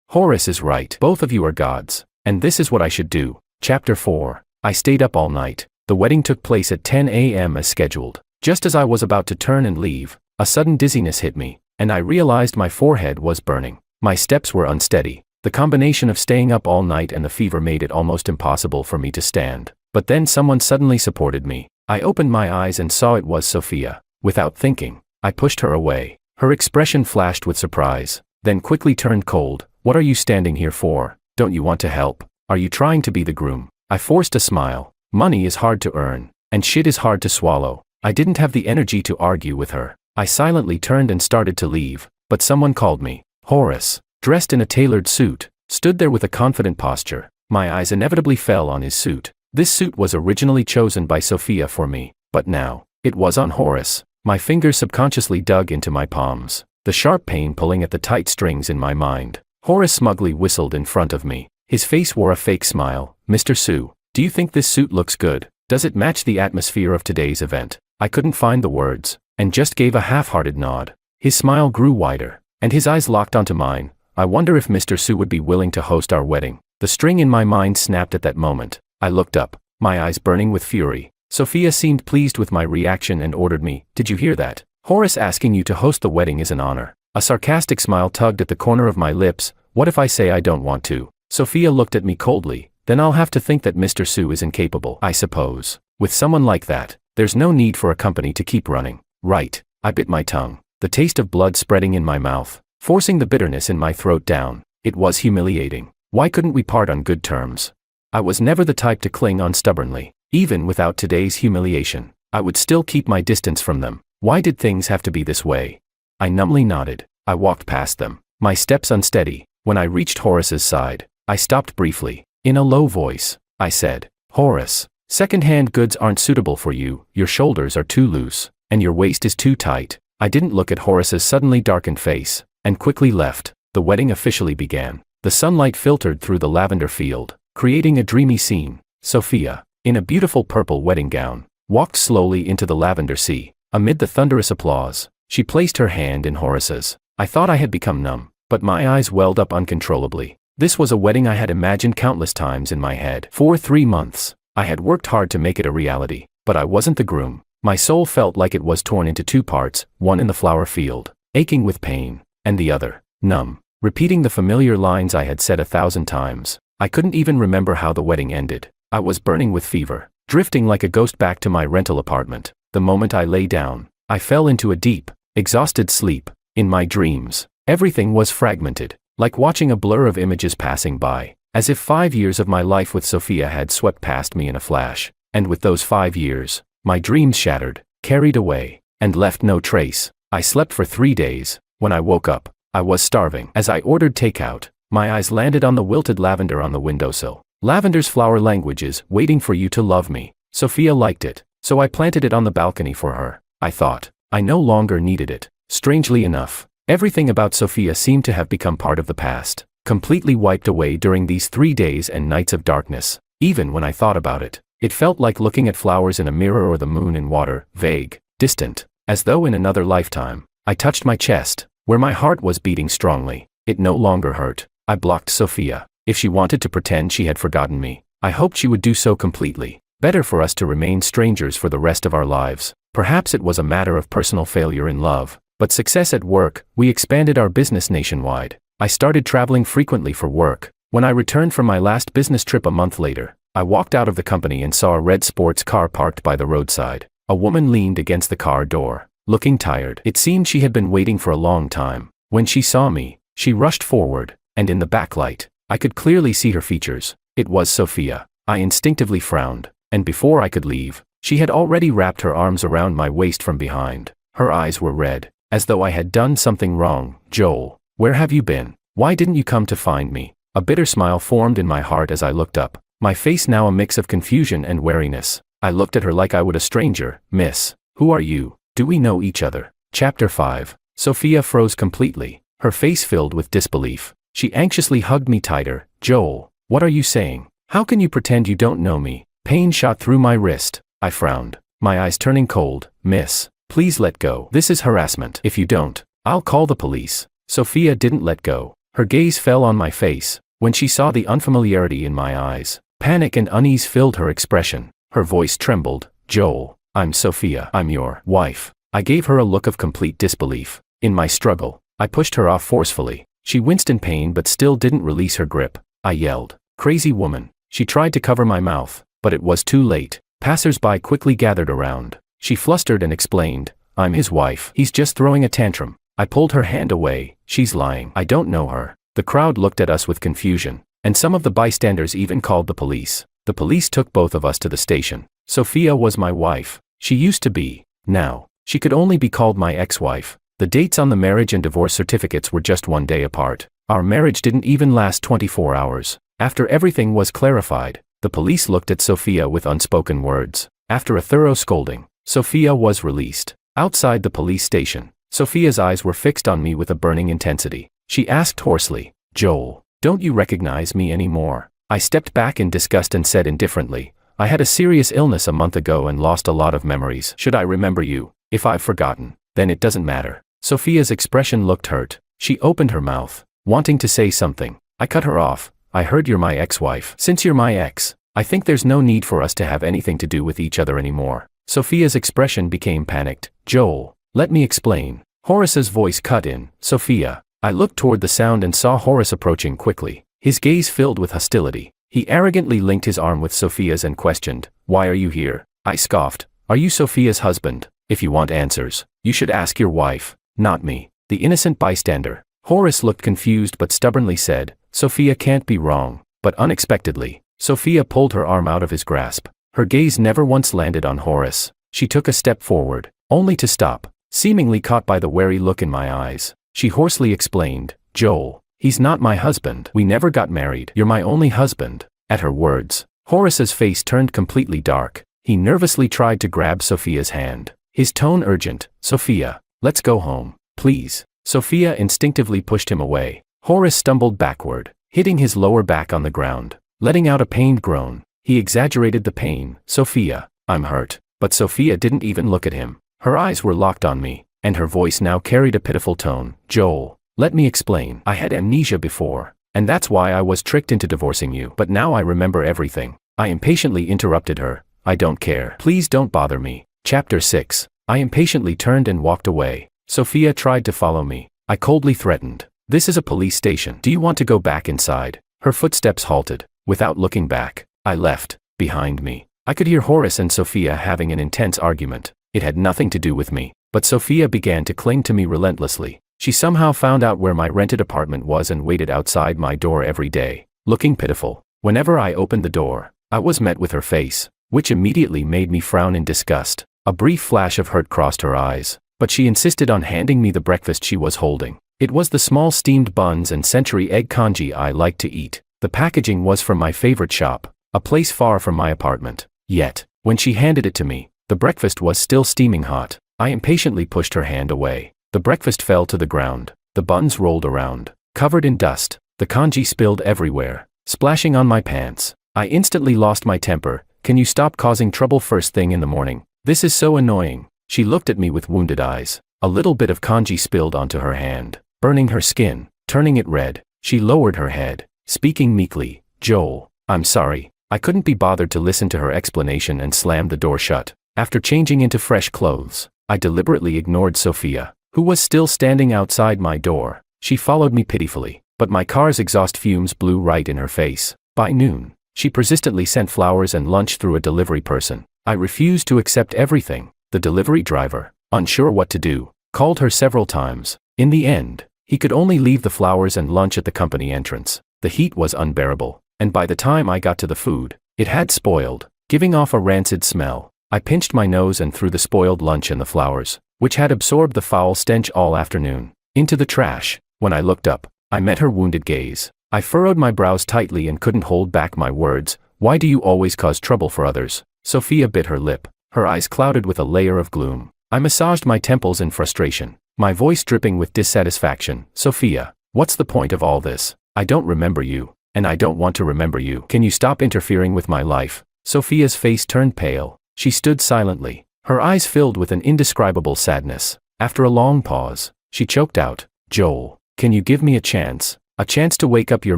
Horace is right. Both of you are gods, and this is what I should do." Chapter 4. I stayed up all night. The wedding took place at 10 a.m. as scheduled. Just as I was about to turn and leave, a sudden dizziness hit me, and I realized my forehead was burning. My steps were unsteady. The combination of staying up all night and the fever made it almost impossible for me to stand. But then someone suddenly supported me. I opened my eyes and saw it was Sophia. Without thinking, I pushed her away. Her expression flashed with surprise, then quickly turned cold. "What are you standing here for? Don't you want to help? Are you trying to be the groom?" I forced a smile. Money is hard to earn, and shit is hard to swallow. I didn't have the energy to argue with her. I silently turned and started to leave, but someone called me. Horace, dressed in a tailored suit, stood there with a confident posture. My eyes inevitably fell on his suit. This suit was originally chosen by Sophia for me, but now, it was on Horace. My fingers subconsciously dug into my palms, the sharp pain pulling at the tight strings in my mind. Horace smugly whistled in front of me. His face wore a fake smile. "Mr. Sue, do you think this suit looks good? Does it match the atmosphere of today's event?" I couldn't find the words, and just gave a half-hearted nod. His smile grew wider, and his eyes locked onto mine. I wonder if Mr. Sue would be willing to host our wedding. The string in my mind snapped at that moment. I looked up, my eyes burning with fury. Sophia seemed pleased with my reaction and ordered me, "Did you hear that? Horace asking you to host the wedding is an honor." A sarcastic smile tugged at the corner of my lips. "What if I say I don't want to?" Sophia looked at me coldly. "Then I'll have to think that Mr. Sue is incapable, I suppose. With someone like that, there's no need for a company to keep running, right?" I bit my tongue, the taste of blood spreading in my mouth, forcing the bitterness in my throat down. It was humiliating. Why couldn't we part on good terms? I was never the type to cling on stubbornly. Even without today's humiliation, I would still keep my distance from them. Why did things have to be this way? I numbly nodded. I walked past them, my steps unsteady. When I reached Horace's side, I stopped briefly. In a low voice, I said, "Horace, second-hand goods aren't suitable for you. Your shoulders are too loose, and your waist is too tight." I didn't look at Horace's suddenly darkened face, and quickly left. The wedding officially began. The sunlight filtered through the lavender field, creating a dreamy scene. Sophia, in a beautiful purple wedding gown, walked slowly into the lavender sea. Amid the thunderous applause, she placed her hand in Horace's. I thought I had become numb, but my eyes welled up uncontrollably. This was a wedding I had imagined countless times in my head. For 3 months, I had worked hard to make it a reality, but I wasn't the groom. My soul felt like it was torn into 2 parts, one in the flower field, aching with pain, and the other, numb, repeating the familiar lines I had said 1,000 times. I couldn't even remember how the wedding ended. I was burning with fever, drifting like a ghost back to my rental apartment. The moment I lay down, I fell into a deep, exhausted sleep. In my dreams, everything was fragmented, like watching a blur of images passing by, as if 5 years of my life with Sophia had swept past me in a flash. And with those 5 years, my dreams shattered, carried away, and left no trace. I slept for 3 days. When I woke up, I was starving. As I ordered takeout, my eyes landed on the wilted lavender on the windowsill. "Lavender's flower language is waiting for you to love me." Sophia liked it, so I planted it on the balcony for her. I thought, I no longer needed it. Strangely enough, everything about Sophia seemed to have become part of the past, completely wiped away during these 3 days and nights of darkness. Even when I thought about it, it felt like looking at flowers in a mirror or the moon in water, vague, distant, as though in another lifetime. I touched my chest, where my heart was beating strongly. It no longer hurt. I blocked Sophia. If she wanted to pretend she had forgotten me, I hoped she would do so completely. Better for us to remain strangers for the rest of our lives. Perhaps it was a matter of personal failure in love, but success at work. We expanded our business nationwide. I started traveling frequently for work. When I returned from my last business trip a month later, I walked out of the company and saw a red sports car parked by the roadside. A woman leaned against the car door, looking tired. It seemed she had been waiting for a long time. When she saw me, she rushed forward, and in the backlight, I could clearly see her features. It was Sophia. I instinctively frowned, and before I could leave, she had already wrapped her arms around my waist from behind. Her eyes were red, as though I had done something wrong. "Joel, where have you been? Why didn't you come to find me?" A bitter smile formed in my heart as I looked up, my face now a mix of confusion and wariness. I looked at her like I would a stranger. "Miss, who are you? Do we know each other?" Chapter 5. Sophia froze completely, her face filled with disbelief. She anxiously hugged me tighter. "Joel, what are you saying? How can you pretend you don't know me?" Pain shot through my wrist. I frowned, my eyes turning cold. "Miss, please let go. This is harassment. If you don't, I'll call the police." Sophia didn't let go. Her gaze fell on my face. When she saw the unfamiliarity in my eyes, panic and unease filled her expression. Her voice trembled. "Joel, I'm Sophia. I'm your wife." I gave her a look of complete disbelief. In my struggle, I pushed her off forcefully. She winced in pain but still didn't release her grip. I yelled, "Crazy woman." She tried to cover my mouth, but it was too late. Passers-by quickly gathered around. She flustered and explained, "I'm his wife. He's just throwing a tantrum." I pulled her hand away. "She's lying. I don't know her." The crowd looked at us with confusion, and some of the bystanders even called the police. The police took both of us to the station. Sophia was my wife. She used to be. Now, she could only be called my ex-wife. The dates on the marriage and divorce certificates were just one day apart. Our marriage didn't even last 24 hours. After everything was clarified, the police looked at Sophia with unspoken words. After a thorough scolding, Sophia was released. Outside the police station, Sophia's eyes were fixed on me with a burning intensity. She asked hoarsely, "Joel, don't you recognize me anymore?" I stepped back in disgust and said indifferently, "I had a serious illness a month ago and lost a lot of memories. Should I remember you? If I've forgotten, then it doesn't matter." Sophia's expression looked hurt. She opened her mouth, wanting to say something. I cut her off. "I heard you're my ex-wife. Since you're my ex, I think there's no need for us to have anything to do with each other anymore." Sophia's expression became panicked. "Joel, let me explain." Horace's voice cut in, "Sophia." I looked toward the sound and saw Horace approaching quickly. His gaze filled with hostility. He arrogantly linked his arm with Sophia's and questioned, "Why are you here?" I scoffed, "Are you Sophia's husband? If you want answers, you should ask your wife, not me." The innocent bystander. Horace looked confused but stubbornly said, "Sophia can't be wrong." But unexpectedly, Sophia pulled her arm out of his grasp. Her gaze never once landed on Horace. She took a step forward, only to stop, seemingly caught by the wary look in my eyes. She hoarsely explained, "Joel, he's not my husband. We never got married. You're my only husband." At her words, Horace's face turned completely dark. He nervously tried to grab Sophia's hand. His tone urgent, "Sophia, let's go home, please." Sophia instinctively pushed him away. Horace stumbled backward, hitting his lower back on the ground, letting out a pained groan. He exaggerated the pain. "Sophia, I'm hurt." But Sophia didn't even look at him. Her eyes were locked on me, and her voice now carried a pitiful tone. "Joel, let me explain. I had amnesia before, and that's why I was tricked into divorcing you. But now I remember everything." I impatiently interrupted her. "I don't care. Please don't bother me." Chapter 6. I impatiently turned and walked away. Sophia tried to follow me. I coldly threatened, "This is a police station. Do you want to go back inside?" Her footsteps halted. Without looking back, I left. Behind me, I could hear Horace and Sophia having an intense argument. It had nothing to do with me, but Sophia began to cling to me relentlessly. She somehow found out where my rented apartment was and waited outside my door every day, looking pitiful. Whenever I opened the door, I was met with her face, which immediately made me frown in disgust. A brief flash of hurt crossed her eyes, but she insisted on handing me the breakfast she was holding. It was the small steamed buns and century egg congee I liked to eat. The packaging was from my favorite shop, a place far from my apartment. Yet, when she handed it to me, the breakfast was still steaming hot. I impatiently pushed her hand away. The breakfast fell to the ground. The buns rolled around, covered in dust. The congee spilled everywhere, splashing on my pants. I instantly lost my temper. "Can you stop causing trouble first thing in the morning? This is so annoying." She looked at me with wounded eyes. A little bit of congee spilled onto her hand, burning her skin, turning it red. She lowered her head, speaking meekly, "Joel, I'm sorry." I couldn't be bothered to listen to her explanation and slammed the door shut. After changing into fresh clothes, I deliberately ignored Sophia, who was still standing outside my door. She followed me pitifully, but my car's exhaust fumes blew right in her face. By noon, she persistently sent flowers and lunch through a delivery person. I refused to accept everything. The delivery driver, unsure what to do, called her several times. In the end, he could only leave the flowers and lunch at the company entrance. The heat was unbearable, and by the time I got to the food, it had spoiled, giving off a rancid smell. I pinched my nose and threw the spoiled lunch and the flowers, which had absorbed the foul stench all afternoon, into the trash. When I looked up, I met her wounded gaze. I furrowed my brows tightly and couldn't hold back my words. "Why do you always cause trouble for others?" Sophia bit her lip, her eyes clouded with a layer of gloom. I massaged my temples in frustration, my voice dripping with dissatisfaction. "Sophia, what's the point of all this? I don't remember you, and I don't want to remember you. Can you stop interfering with my life?" Sophia's face turned pale. She stood silently, her eyes filled with an indescribable sadness. After a long pause, she choked out, "Joel, can you give me a chance to wake up your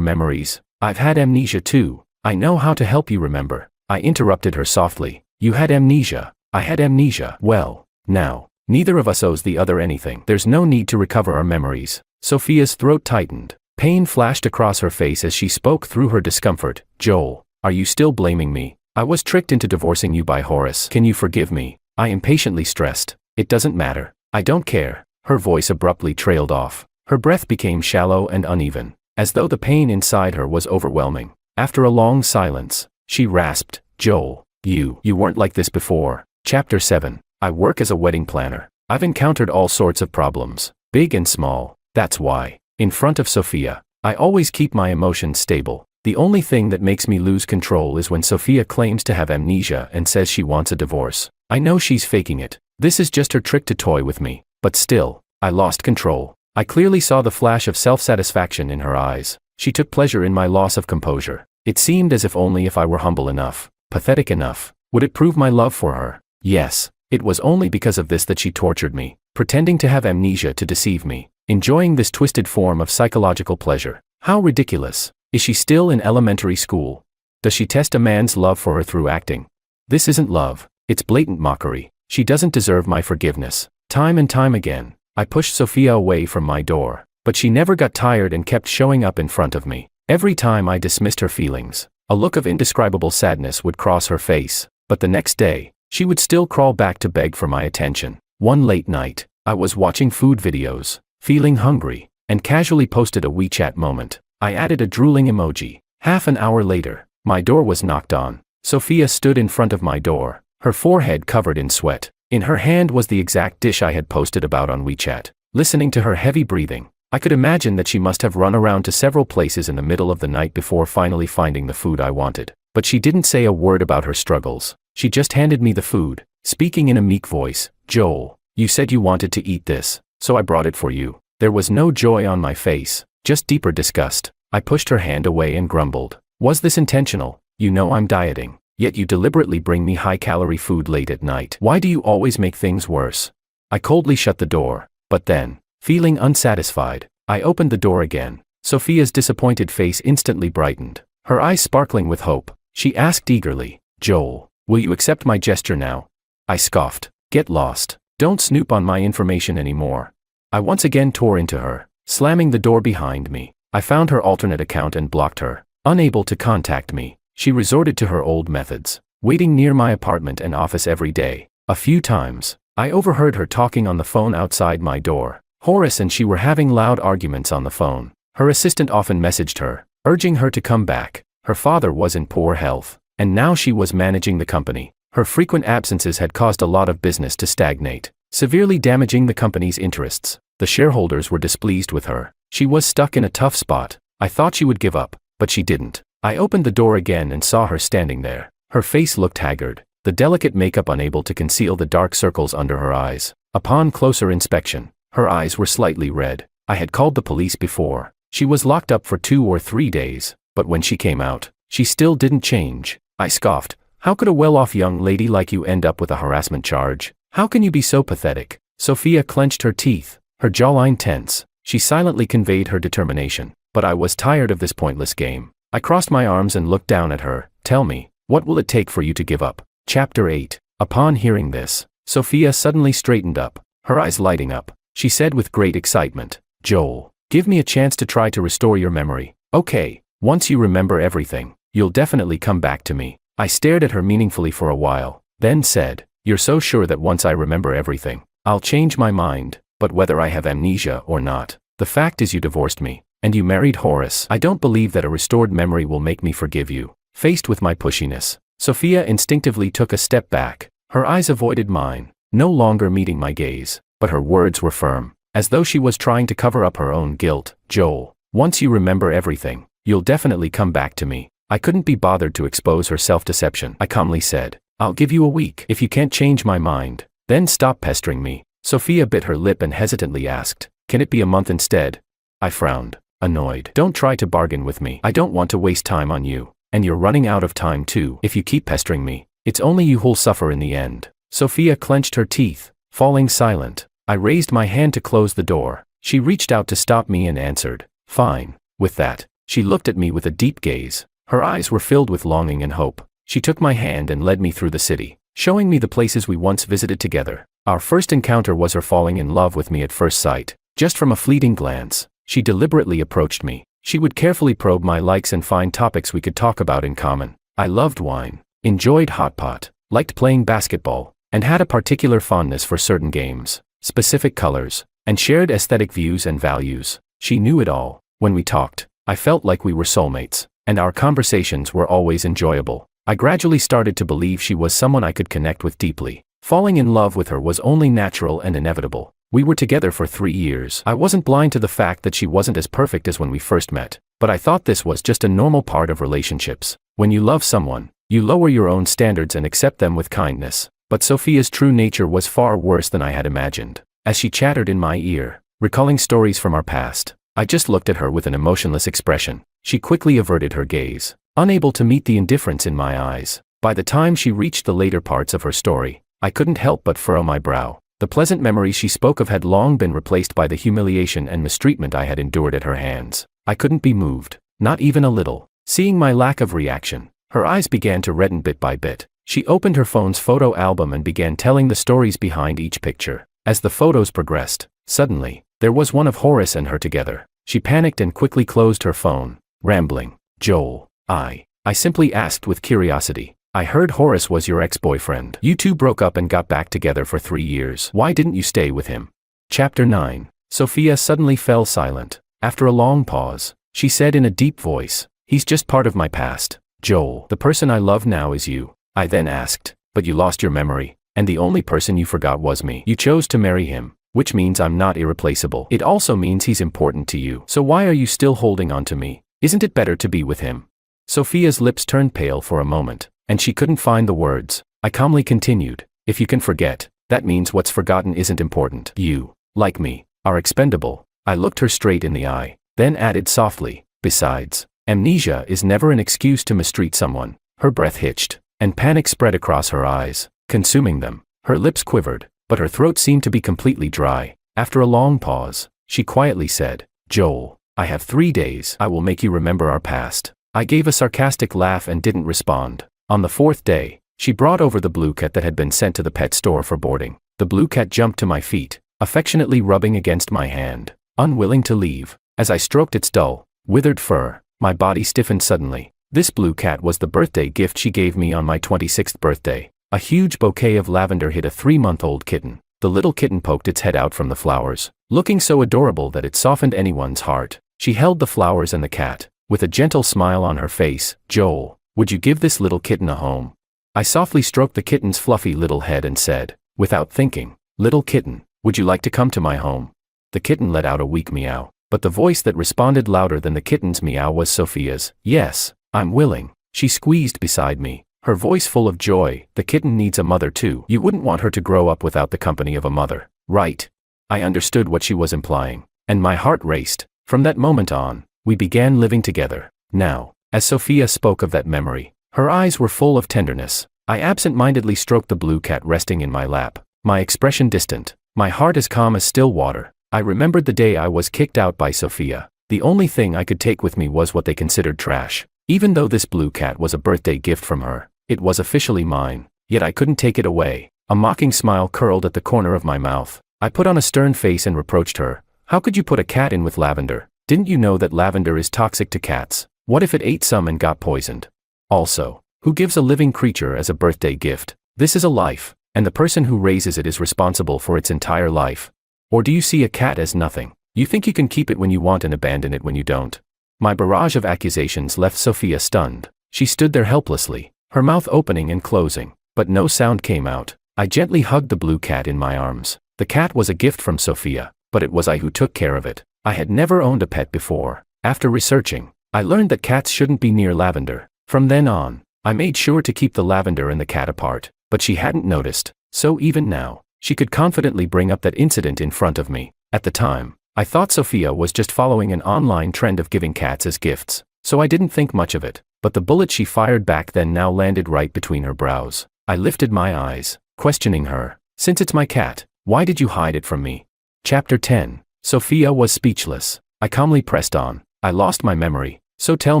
memories? I've had amnesia too. I know how to help you remember." I interrupted her softly. "You had amnesia. I had amnesia. Well, now, neither of us owes the other anything. There's no need to recover our memories." Sophia's throat tightened. Pain flashed across her face as she spoke through her discomfort. Joel, are you still blaming me? I was tricked into divorcing you by Horace. Can you forgive me? I impatiently stressed. It doesn't matter. I don't care. Her voice abruptly trailed off. Her breath became shallow and uneven, as though the pain inside her was overwhelming. After a long silence, she rasped, Joel, you weren't like this before. Chapter 7. I work as a wedding planner. I've encountered all sorts of problems, big and small. That's why, in front of Sophia, I always keep my emotions stable. The only thing that makes me lose control is when Sophia claims to have amnesia and says she wants a divorce. I know she's faking it. This is just her trick to toy with me. But still, I lost control. I clearly saw the flash of self-satisfaction in her eyes. She took pleasure in my loss of composure. It seemed as if only if I were humble enough, pathetic enough, would it prove my love for her. Yes, it was only because of this that she tortured me, pretending to have amnesia to deceive me, enjoying this twisted form of psychological pleasure. How ridiculous. Is she still in elementary school? Does she test a man's love for her through acting? This isn't love, it's blatant mockery. She doesn't deserve my forgiveness. Time and time again, I pushed Sophia away from my door, but she never got tired and kept showing up in front of me. Every time I dismissed her feelings, a look of indescribable sadness would cross her face, but the next day, she would still crawl back to beg for my attention. One late night, I was watching food videos, feeling hungry, and casually posted a WeChat moment. I added a drooling emoji. Half an hour later, my door was knocked on. Sophia stood in front of my door, her forehead covered in sweat. In her hand was the exact dish I had posted about on WeChat. Listening to her heavy breathing, I could imagine that she must have run around to several places in the middle of the night before finally finding the food I wanted. But she didn't say a word about her struggles. She just handed me the food, speaking in a meek voice. Joel, you said you wanted to eat this, so I brought it for you. There was no joy on my face, just deeper disgust. I pushed her hand away and grumbled. Was this intentional? You know I'm dieting, yet you deliberately bring me high-calorie food late at night. Why do you always make things worse? I coldly shut the door, but then, feeling unsatisfied, I opened the door again. Sophia's disappointed face instantly brightened, her eyes sparkling with hope. She asked eagerly, Joel, will you accept my gesture now? I scoffed. Get lost. Don't snoop on my information anymore. I once again tore into her, slamming the door behind me. I found her alternate account and blocked her. Unable to contact me, she resorted to her old methods, waiting near my apartment and office every day. A few times, I overheard her talking on the phone outside my door. Horace and she were having loud arguments on the phone. Her assistant often messaged her, urging her to come back. Her father was in poor health, and now she was managing the company. Her frequent absences had caused a lot of business to stagnate, severely damaging the company's interests. The shareholders were displeased with her. She was stuck in a tough spot. I thought she would give up, but she didn't. I opened the door again and saw her standing there. Her face looked haggard, the delicate makeup unable to conceal the dark circles under her eyes. Upon closer inspection, her eyes were slightly red. I had called the police before. She was locked up for 2 or 3 days, but when she came out, she still didn't change. I scoffed. How could a well-off young lady like you end up with a harassment charge? How can you be so pathetic? Sophia clenched her teeth, her jawline tense. She silently conveyed her determination, but I was tired of this pointless game. I crossed my arms and looked down at her. Tell me, what will it take for you to give up? Chapter 8. Upon hearing this, Sophia suddenly straightened up, her eyes lighting up. She said with great excitement, Joel, give me a chance to try to restore your memory. Okay, once you remember everything, you'll definitely come back to me. I stared at her meaningfully for a while, then said, You're so sure that once I remember everything, I'll change my mind? But whether I have amnesia or not, the fact is you divorced me, and you married Horace. I don't believe that a restored memory will make me forgive you. Faced with my pushiness, Sophia instinctively took a step back. Her eyes avoided mine, no longer meeting my gaze, but her words were firm, as though she was trying to cover up her own guilt. Joel, once you remember everything, you'll definitely come back to me. I couldn't be bothered to expose her self-deception. I calmly said, I'll give you a week. If you can't change my mind, then stop pestering me. Sophia bit her lip and hesitantly asked, Can it be a month instead? I frowned, annoyed. Don't try to bargain with me. I don't want to waste time on you, and you're running out of time too. If you keep pestering me, it's only you who'll suffer in the end. Sophia clenched her teeth, falling silent. I raised my hand to close the door. She reached out to stop me and answered, Fine. With that, she looked at me with a deep gaze. Her eyes were filled with longing and hope. She took my hand and led me through the city, showing me the places we once visited together. Our first encounter was her falling in love with me at first sight, just from a fleeting glance. She deliberately approached me. She would carefully probe my likes and find topics we could talk about in common. I loved wine, enjoyed hot pot, liked playing basketball, and had a particular fondness for certain games, specific colors, and shared aesthetic views and values. She knew it all. When we talked, I felt like we were soulmates, and our conversations were always enjoyable. I gradually started to believe she was someone I could connect with deeply. Falling in love with her was only natural and inevitable. We were together for 3 years. I wasn't blind to the fact that she wasn't as perfect as when we first met, but I thought this was just a normal part of relationships. When you love someone, you lower your own standards and accept them with kindness. But Sophia's true nature was far worse than I had imagined. As she chattered in my ear, recalling stories from our past, I just looked at her with an emotionless expression. She quickly averted her gaze, unable to meet the indifference in my eyes. By the time she reached the later parts of her story, I couldn't help but furrow my brow. The pleasant memories she spoke of had long been replaced by the humiliation and mistreatment I had endured at her hands. I couldn't be moved, not even a little. Seeing my lack of reaction, her eyes began to redden bit by bit. She opened her phone's photo album and began telling the stories behind each picture. As the photos progressed, suddenly, there was one of Horace and her together. She panicked and quickly closed her phone, rambling. Joel, I simply asked with curiosity. I heard Horace was your ex-boyfriend. You two broke up and got back together for 3 years. Why didn't you stay with him? Chapter 9. Sophia suddenly fell silent. After a long pause, she said in a deep voice, "He's just part of my past, Joel. The person I love now is you." I then asked, "But you lost your memory, and the only person you forgot was me. You chose to marry him, which means I'm not irreplaceable. It also means he's important to you. So why are you still holding on to me? Isn't it better to be with him?" Sophia's lips turned pale for a moment, and she couldn't find the words. I calmly continued, "If you can forget, that means what's forgotten isn't important. You, like me, are expendable." I looked her straight in the eye, then added softly, "Besides, amnesia is never an excuse to mistreat someone." Her breath hitched, and panic spread across her eyes, consuming them. Her lips quivered, but her throat seemed to be completely dry. After a long pause, she quietly said, "Joel, I have 3 days. I will make you remember our past." I gave a sarcastic laugh and didn't respond. On the 4th day, she brought over the blue cat that had been sent to the pet store for boarding. The blue cat jumped to my feet, affectionately rubbing against my hand, unwilling to leave. As I stroked its dull, withered fur, my body stiffened suddenly. This blue cat was the birthday gift she gave me on my 26th birthday. A huge bouquet of lavender hit a 3-month-old kitten. The little kitten poked its head out from the flowers, looking so adorable that it softened anyone's heart. She held the flowers and the cat, with a gentle smile on her face. "Joel, would you give this little kitten a home?" I softly stroked the kitten's fluffy little head and said, without thinking, "Little kitten, would you like to come to my home?" The kitten let out a weak meow, but the voice that responded louder than the kitten's meow was Sophia's. "Yes, I'm willing." She squeezed beside me, her voice full of joy. "The kitten needs a mother too. You wouldn't want her to grow up without the company of a mother, right?" I understood what she was implying, and my heart raced. From that moment on, we began living together. Now, as Sophia spoke of that memory, her eyes were full of tenderness. I absent-mindedly stroked the blue cat resting in my lap, my expression distant, my heart as calm as still water. I remembered the day I was kicked out by Sophia. The only thing I could take with me was what they considered trash. Even though this blue cat was a birthday gift from her, it was officially mine, yet I couldn't take it away. A mocking smile curled at the corner of my mouth. I put on a stern face and reproached her. "How could you put a cat in with lavender? Didn't you know that lavender is toxic to cats? What if it ate some and got poisoned? Also, who gives a living creature as a birthday gift? This is a life, and the person who raises it is responsible for its entire life. Or do you see a cat as nothing? You think you can keep it when you want and abandon it when you don't?" My barrage of accusations left Sophia stunned. She stood there helplessly, her mouth opening and closing, but no sound came out. I gently hugged the blue cat in my arms. The cat was a gift from Sophia, but it was I who took care of it. I had never owned a pet before. After researching, I learned that cats shouldn't be near lavender. From then on, I made sure to keep the lavender and the cat apart, but she hadn't noticed, so even now, she could confidently bring up that incident in front of me. At the time, I thought Sophia was just following an online trend of giving cats as gifts, so I didn't think much of it, but the bullet she fired back then now landed right between her brows. I lifted my eyes, questioning her. "Since it's my cat, why did you hide it from me?" Chapter 10. Sophia was speechless. I calmly pressed on. "I lost my memory, so tell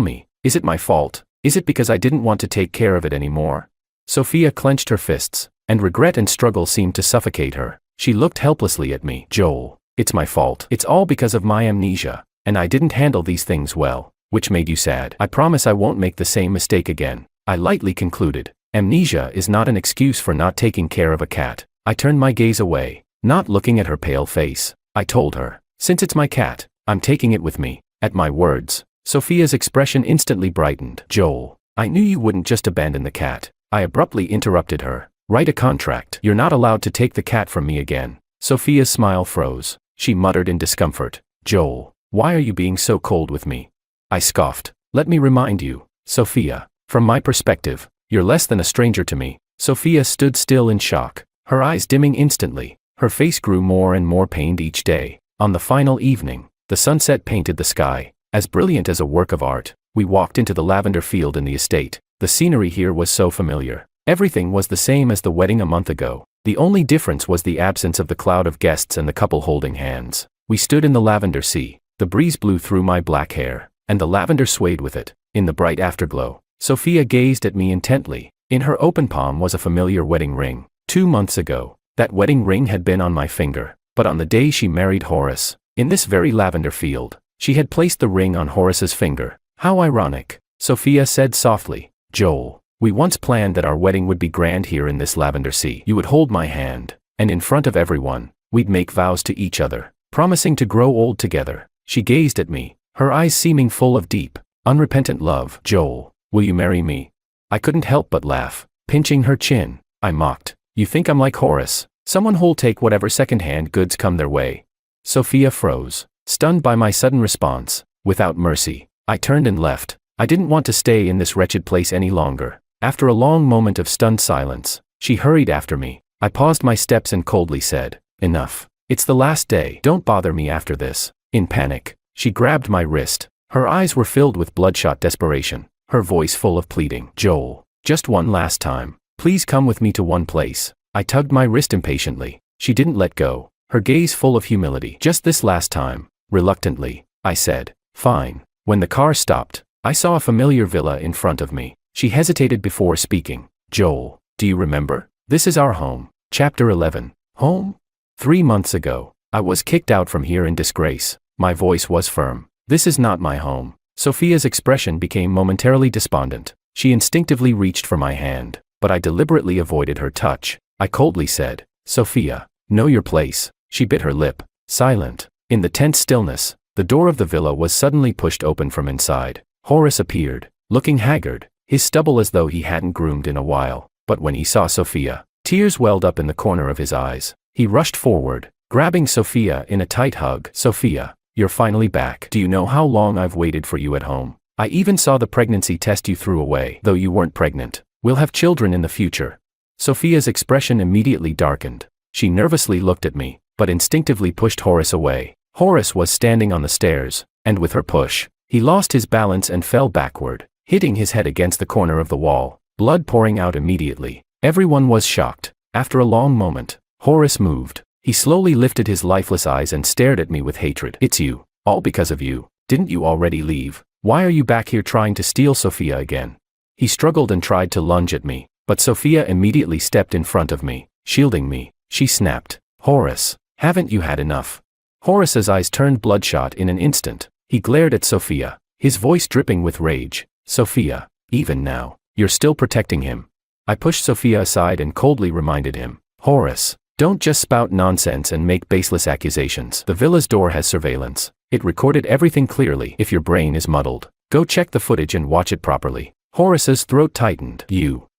me, is it my fault? Is it because I didn't want to take care of it anymore?" Sophia clenched her fists, and regret and struggle seemed to suffocate her. She looked helplessly at me. "Joel, it's my fault. It's all because of my amnesia. and I didn't handle these things well, which made you sad. I promise I won't make the same mistake again. I lightly concluded. Amnesia is not an excuse for not taking care of a cat. I turned my gaze away, not looking at her pale face. I told her, since it's my cat, I'm taking it with me. At my words, Sophia's expression instantly brightened. Joel, I knew you wouldn't just abandon the cat. I abruptly interrupted her. Write a contract. You're not allowed to take the cat from me again. Sophia's smile froze. She muttered in discomfort. Joel, why are you being so cold with me? I scoffed. Let me remind you, Sophia, from my perspective, you're less than a stranger to me. Sophia stood still in shock, her eyes dimming instantly. Her face grew more and more pained each day. On the final evening, the sunset painted the sky, as brilliant as a work of art. We walked into the lavender field in the estate. The scenery here was so familiar. Everything was the same as the wedding a month ago. The only difference was the absence of the cloud of guests and the couple holding hands. We stood in the lavender sea. The breeze blew through my black hair, and the lavender swayed with it. In the bright afterglow, Sophia gazed at me intently. In her open palm was a familiar wedding ring. 2 months ago, that wedding ring had been on my finger, but on the day she married Horace, in this very lavender field, she had placed the ring on Horace's finger. How ironic, Sophia said softly. Joel, we once planned that our wedding would be grand here in this lavender sea. You would hold my hand, and in front of everyone, we'd make vows to each other, promising to grow old together. She gazed at me, her eyes seeming full of deep, unrepentant love. Joel, will you marry me? I couldn't help but laugh, pinching her chin. I mocked. You think I'm like Horace, someone who'll take whatever second-hand goods come their way? Sophia froze, stunned by my sudden response. Without mercy, I turned and left. I didn't want to stay in this wretched place any longer. After a long moment of stunned silence, she hurried after me. I paused my steps and coldly said, enough. It's the last day. Don't bother me after this. In panic, she grabbed my wrist. Her eyes were filled with bloodshot desperation, her voice full of pleading. Joel, just one last time. Please come with me to one place. I tugged my wrist impatiently. She didn't let go, her gaze full of humility. Just this last time. Reluctantly, I said, fine. When the car stopped, I saw a familiar villa in front of me. She hesitated before speaking. Joel, do you remember? This is our home. Chapter 11. Home? 3 months ago, I was kicked out from here in disgrace. My voice was firm. This is not my home. Sophia's expression became momentarily despondent. She instinctively reached for my hand, but I deliberately avoided her touch. I coldly said, Sophia, know your place. She bit her lip, silent. In the tense stillness, the door of the villa was suddenly pushed open from inside. Horace appeared, looking haggard, his stubble as though he hadn't groomed in a while. But when he saw Sophia, tears welled up in the corner of his eyes. He rushed forward, grabbing Sophia in a tight hug. Sophia, you're finally back. Do you know how long I've waited for you at home? I even saw the pregnancy test you threw away. Though you weren't pregnant, we'll have children in the future. Sophia's expression immediately darkened. She nervously looked at me, but instinctively pushed Horace away. Horace was standing on the stairs, and with her push, he lost his balance and fell backward, hitting his head against the corner of the wall, blood pouring out immediately. Everyone was shocked. After a long moment, Horace moved. He slowly lifted his lifeless eyes and stared at me with hatred. It's you. All because of you. Didn't you already leave? Why are you back here trying to steal Sophia again? He struggled and tried to lunge at me, but Sophia immediately stepped in front of me, shielding me. She snapped. Horace, haven't you had enough? Horace's eyes turned bloodshot in an instant. He glared at Sophia, his voice dripping with rage. Sophia, even now, you're still protecting him. I pushed Sophia aside and coldly reminded him. Horace, don't just spout nonsense and make baseless accusations. The villa's door has surveillance. It recorded everything clearly. If your brain is muddled, go check the footage and watch it properly. Horace's throat tightened.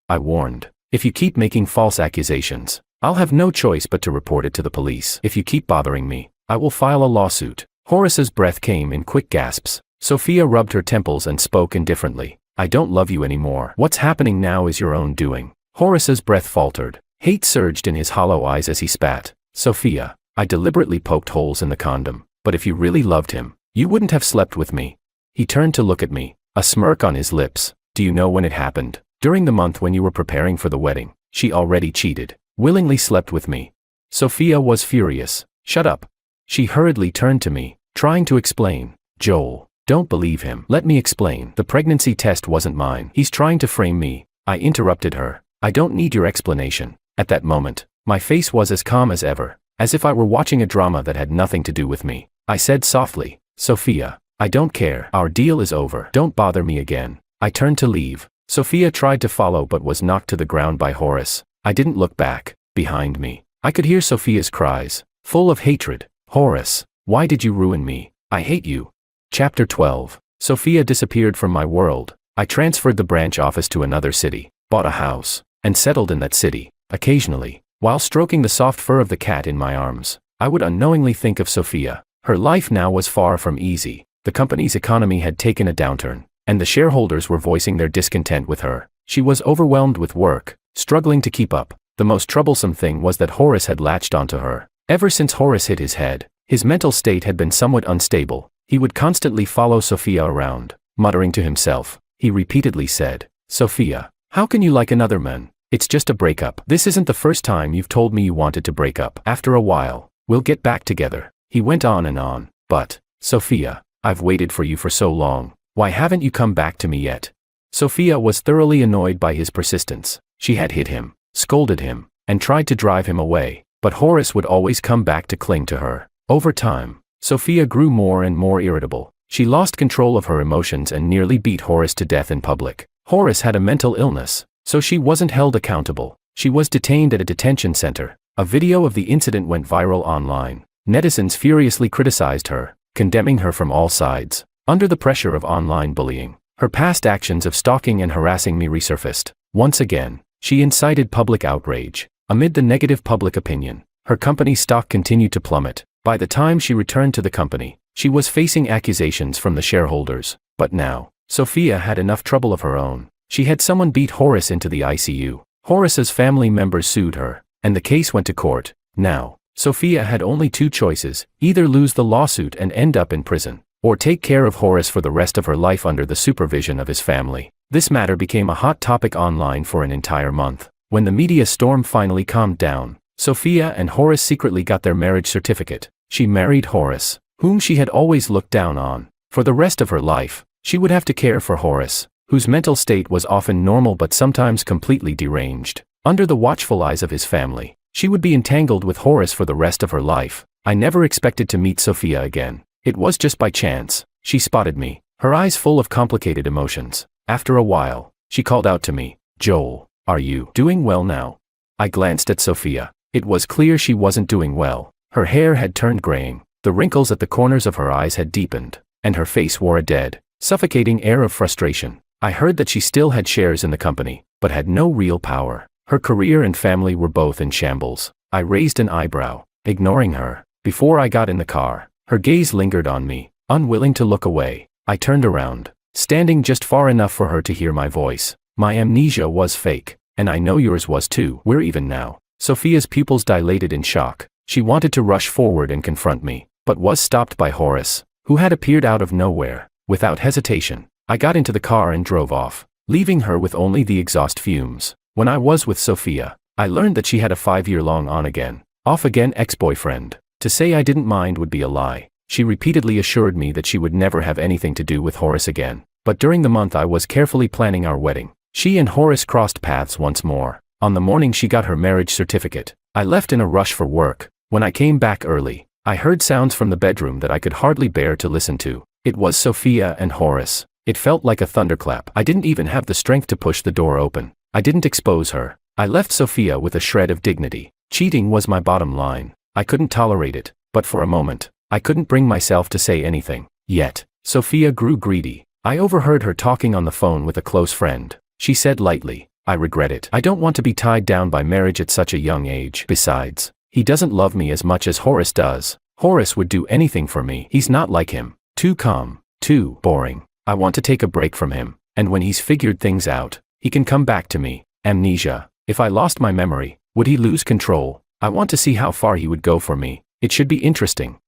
I warned. If you keep making false accusations, I'll have no choice but to report it to the police. If you keep bothering me, I will file a lawsuit. Horace's breath came in quick gasps. Sophia rubbed her temples and spoke indifferently. I don't love you anymore. What's happening now is your own doing. Horace's breath faltered. Hate surged in his hollow eyes as he spat. Sophia, I deliberately poked holes in the condom, but if you really loved him, you wouldn't have slept with me. He turned to look at me, a smirk on his lips. Do you know when it happened? During the month when you were preparing for the wedding. She already cheated, willingly slept with me. Sophia was furious. Shut up. She hurriedly turned to me, trying to explain. Joel, don't believe him. Let me explain. The pregnancy test wasn't mine. He's trying to frame me. I interrupted her. I don't need your explanation. At that moment, my face was as calm as ever, as if I were watching a drama that had nothing to do with me. I said softly, Sophia, I don't care. Our deal is over. Don't bother me again. I turned to leave. Sophia tried to follow but was knocked to the ground by Horace. I didn't look back. Behind me, I could hear Sophia's cries, full of hatred. Horace, why did you ruin me? I hate you. Chapter 12. Sophia disappeared from my world. I transferred the branch office to another city, bought a house, and settled in that city. Occasionally, while stroking the soft fur of the cat in my arms, I would unknowingly think of Sophia. Her life now was far from easy. The company's economy had taken a downturn, and the shareholders were voicing their discontent with her. She was overwhelmed with work, struggling to keep up. The most troublesome thing was that Horace had latched onto her. Ever since Horace hit his head, his mental state had been somewhat unstable. He would constantly follow Sophia around, muttering to himself. He repeatedly said, "Sophia, how can you like another man? It's just a breakup. This isn't the first time you've told me you wanted to break up. After a while, we'll get back together." He went on and on. "But, Sophia, I've waited for you for so long. Why haven't you come back to me yet?" Sophia was thoroughly annoyed by his persistence. She had hit him, scolded him, and tried to drive him away, but Horace would always come back to cling to her. Over time, Sophia grew more and more irritable. She lost control of her emotions and nearly beat Horace to death in public. Horace had a mental illness, so she wasn't held accountable. She was detained at a detention center. A video of the incident went viral online. Netizens furiously criticized her, condemning her from all sides. Under the pressure of online bullying, her past actions of stalking and harassing me resurfaced. Once again, she incited public outrage. Amid the negative public opinion, her company's stock continued to plummet. By the time she returned to the company, she was facing accusations from the shareholders. But now, Sophia had enough trouble of her own. She had someone beat Horace into the ICU. Horace's family members sued her, and the case went to court. Now, Sophia had only two choices: either lose the lawsuit and end up in prison, or take care of Horace for the rest of her life under the supervision of his family. This matter became a hot topic online for an entire month. When the media storm finally calmed down, Sophia and Horace secretly got their marriage certificate. She married Horace, whom she had always looked down on. For the rest of her life, she would have to care for Horace, whose mental state was often normal but sometimes completely deranged. Under the watchful eyes of his family, she would be entangled with Horace for the rest of her life. I never expected to meet Sophia again. It was just by chance. She spotted me, her eyes full of complicated emotions. After a while, she called out to me, "Joel, are you doing well now?" I glanced at Sophia. It was clear she wasn't doing well. Her hair had turned graying, the wrinkles at the corners of her eyes had deepened, and her face wore a dead, suffocating air of frustration. I heard that she still had shares in the company, but had no real power. Her career and family were both in shambles. I raised an eyebrow, ignoring her. Before I got in the car, her gaze lingered on me, unwilling to look away. I turned around, standing just far enough for her to hear my voice. "My amnesia was fake, and I know yours was too. We're even now." Sophia's pupils dilated in shock. She wanted to rush forward and confront me, but was stopped by Horace, who had appeared out of nowhere. Without hesitation, I got into the car and drove off, leaving her with only the exhaust fumes. When I was with Sophia, I learned that she had a 5-year-long on-again, off-again ex-boyfriend. To say I didn't mind would be a lie. She repeatedly assured me that she would never have anything to do with Horace again. But during the month I was carefully planning our wedding, she and Horace crossed paths once more. On the morning she got her marriage certificate, I left in a rush for work. When I came back early, I heard sounds from the bedroom that I could hardly bear to listen to. It was Sophia and Horace. It felt like a thunderclap. I didn't even have the strength to push the door open. I didn't expose her. I left Sophia with a shred of dignity. Cheating was my bottom line. I couldn't tolerate it, but for a moment, I couldn't bring myself to say anything. Yet, Sophia grew greedy. I overheard her talking on the phone with a close friend. She said lightly, "I regret it. I don't want to be tied down by marriage at such a young age. Besides, he doesn't love me as much as Horace does. Horace would do anything for me. He's not like him. Too calm, too boring. I want to take a break from him, and when he's figured things out, he can come back to me." Amnesia. If I lost my memory, would he lose control? I want to see how far he would go for me. It should be interesting.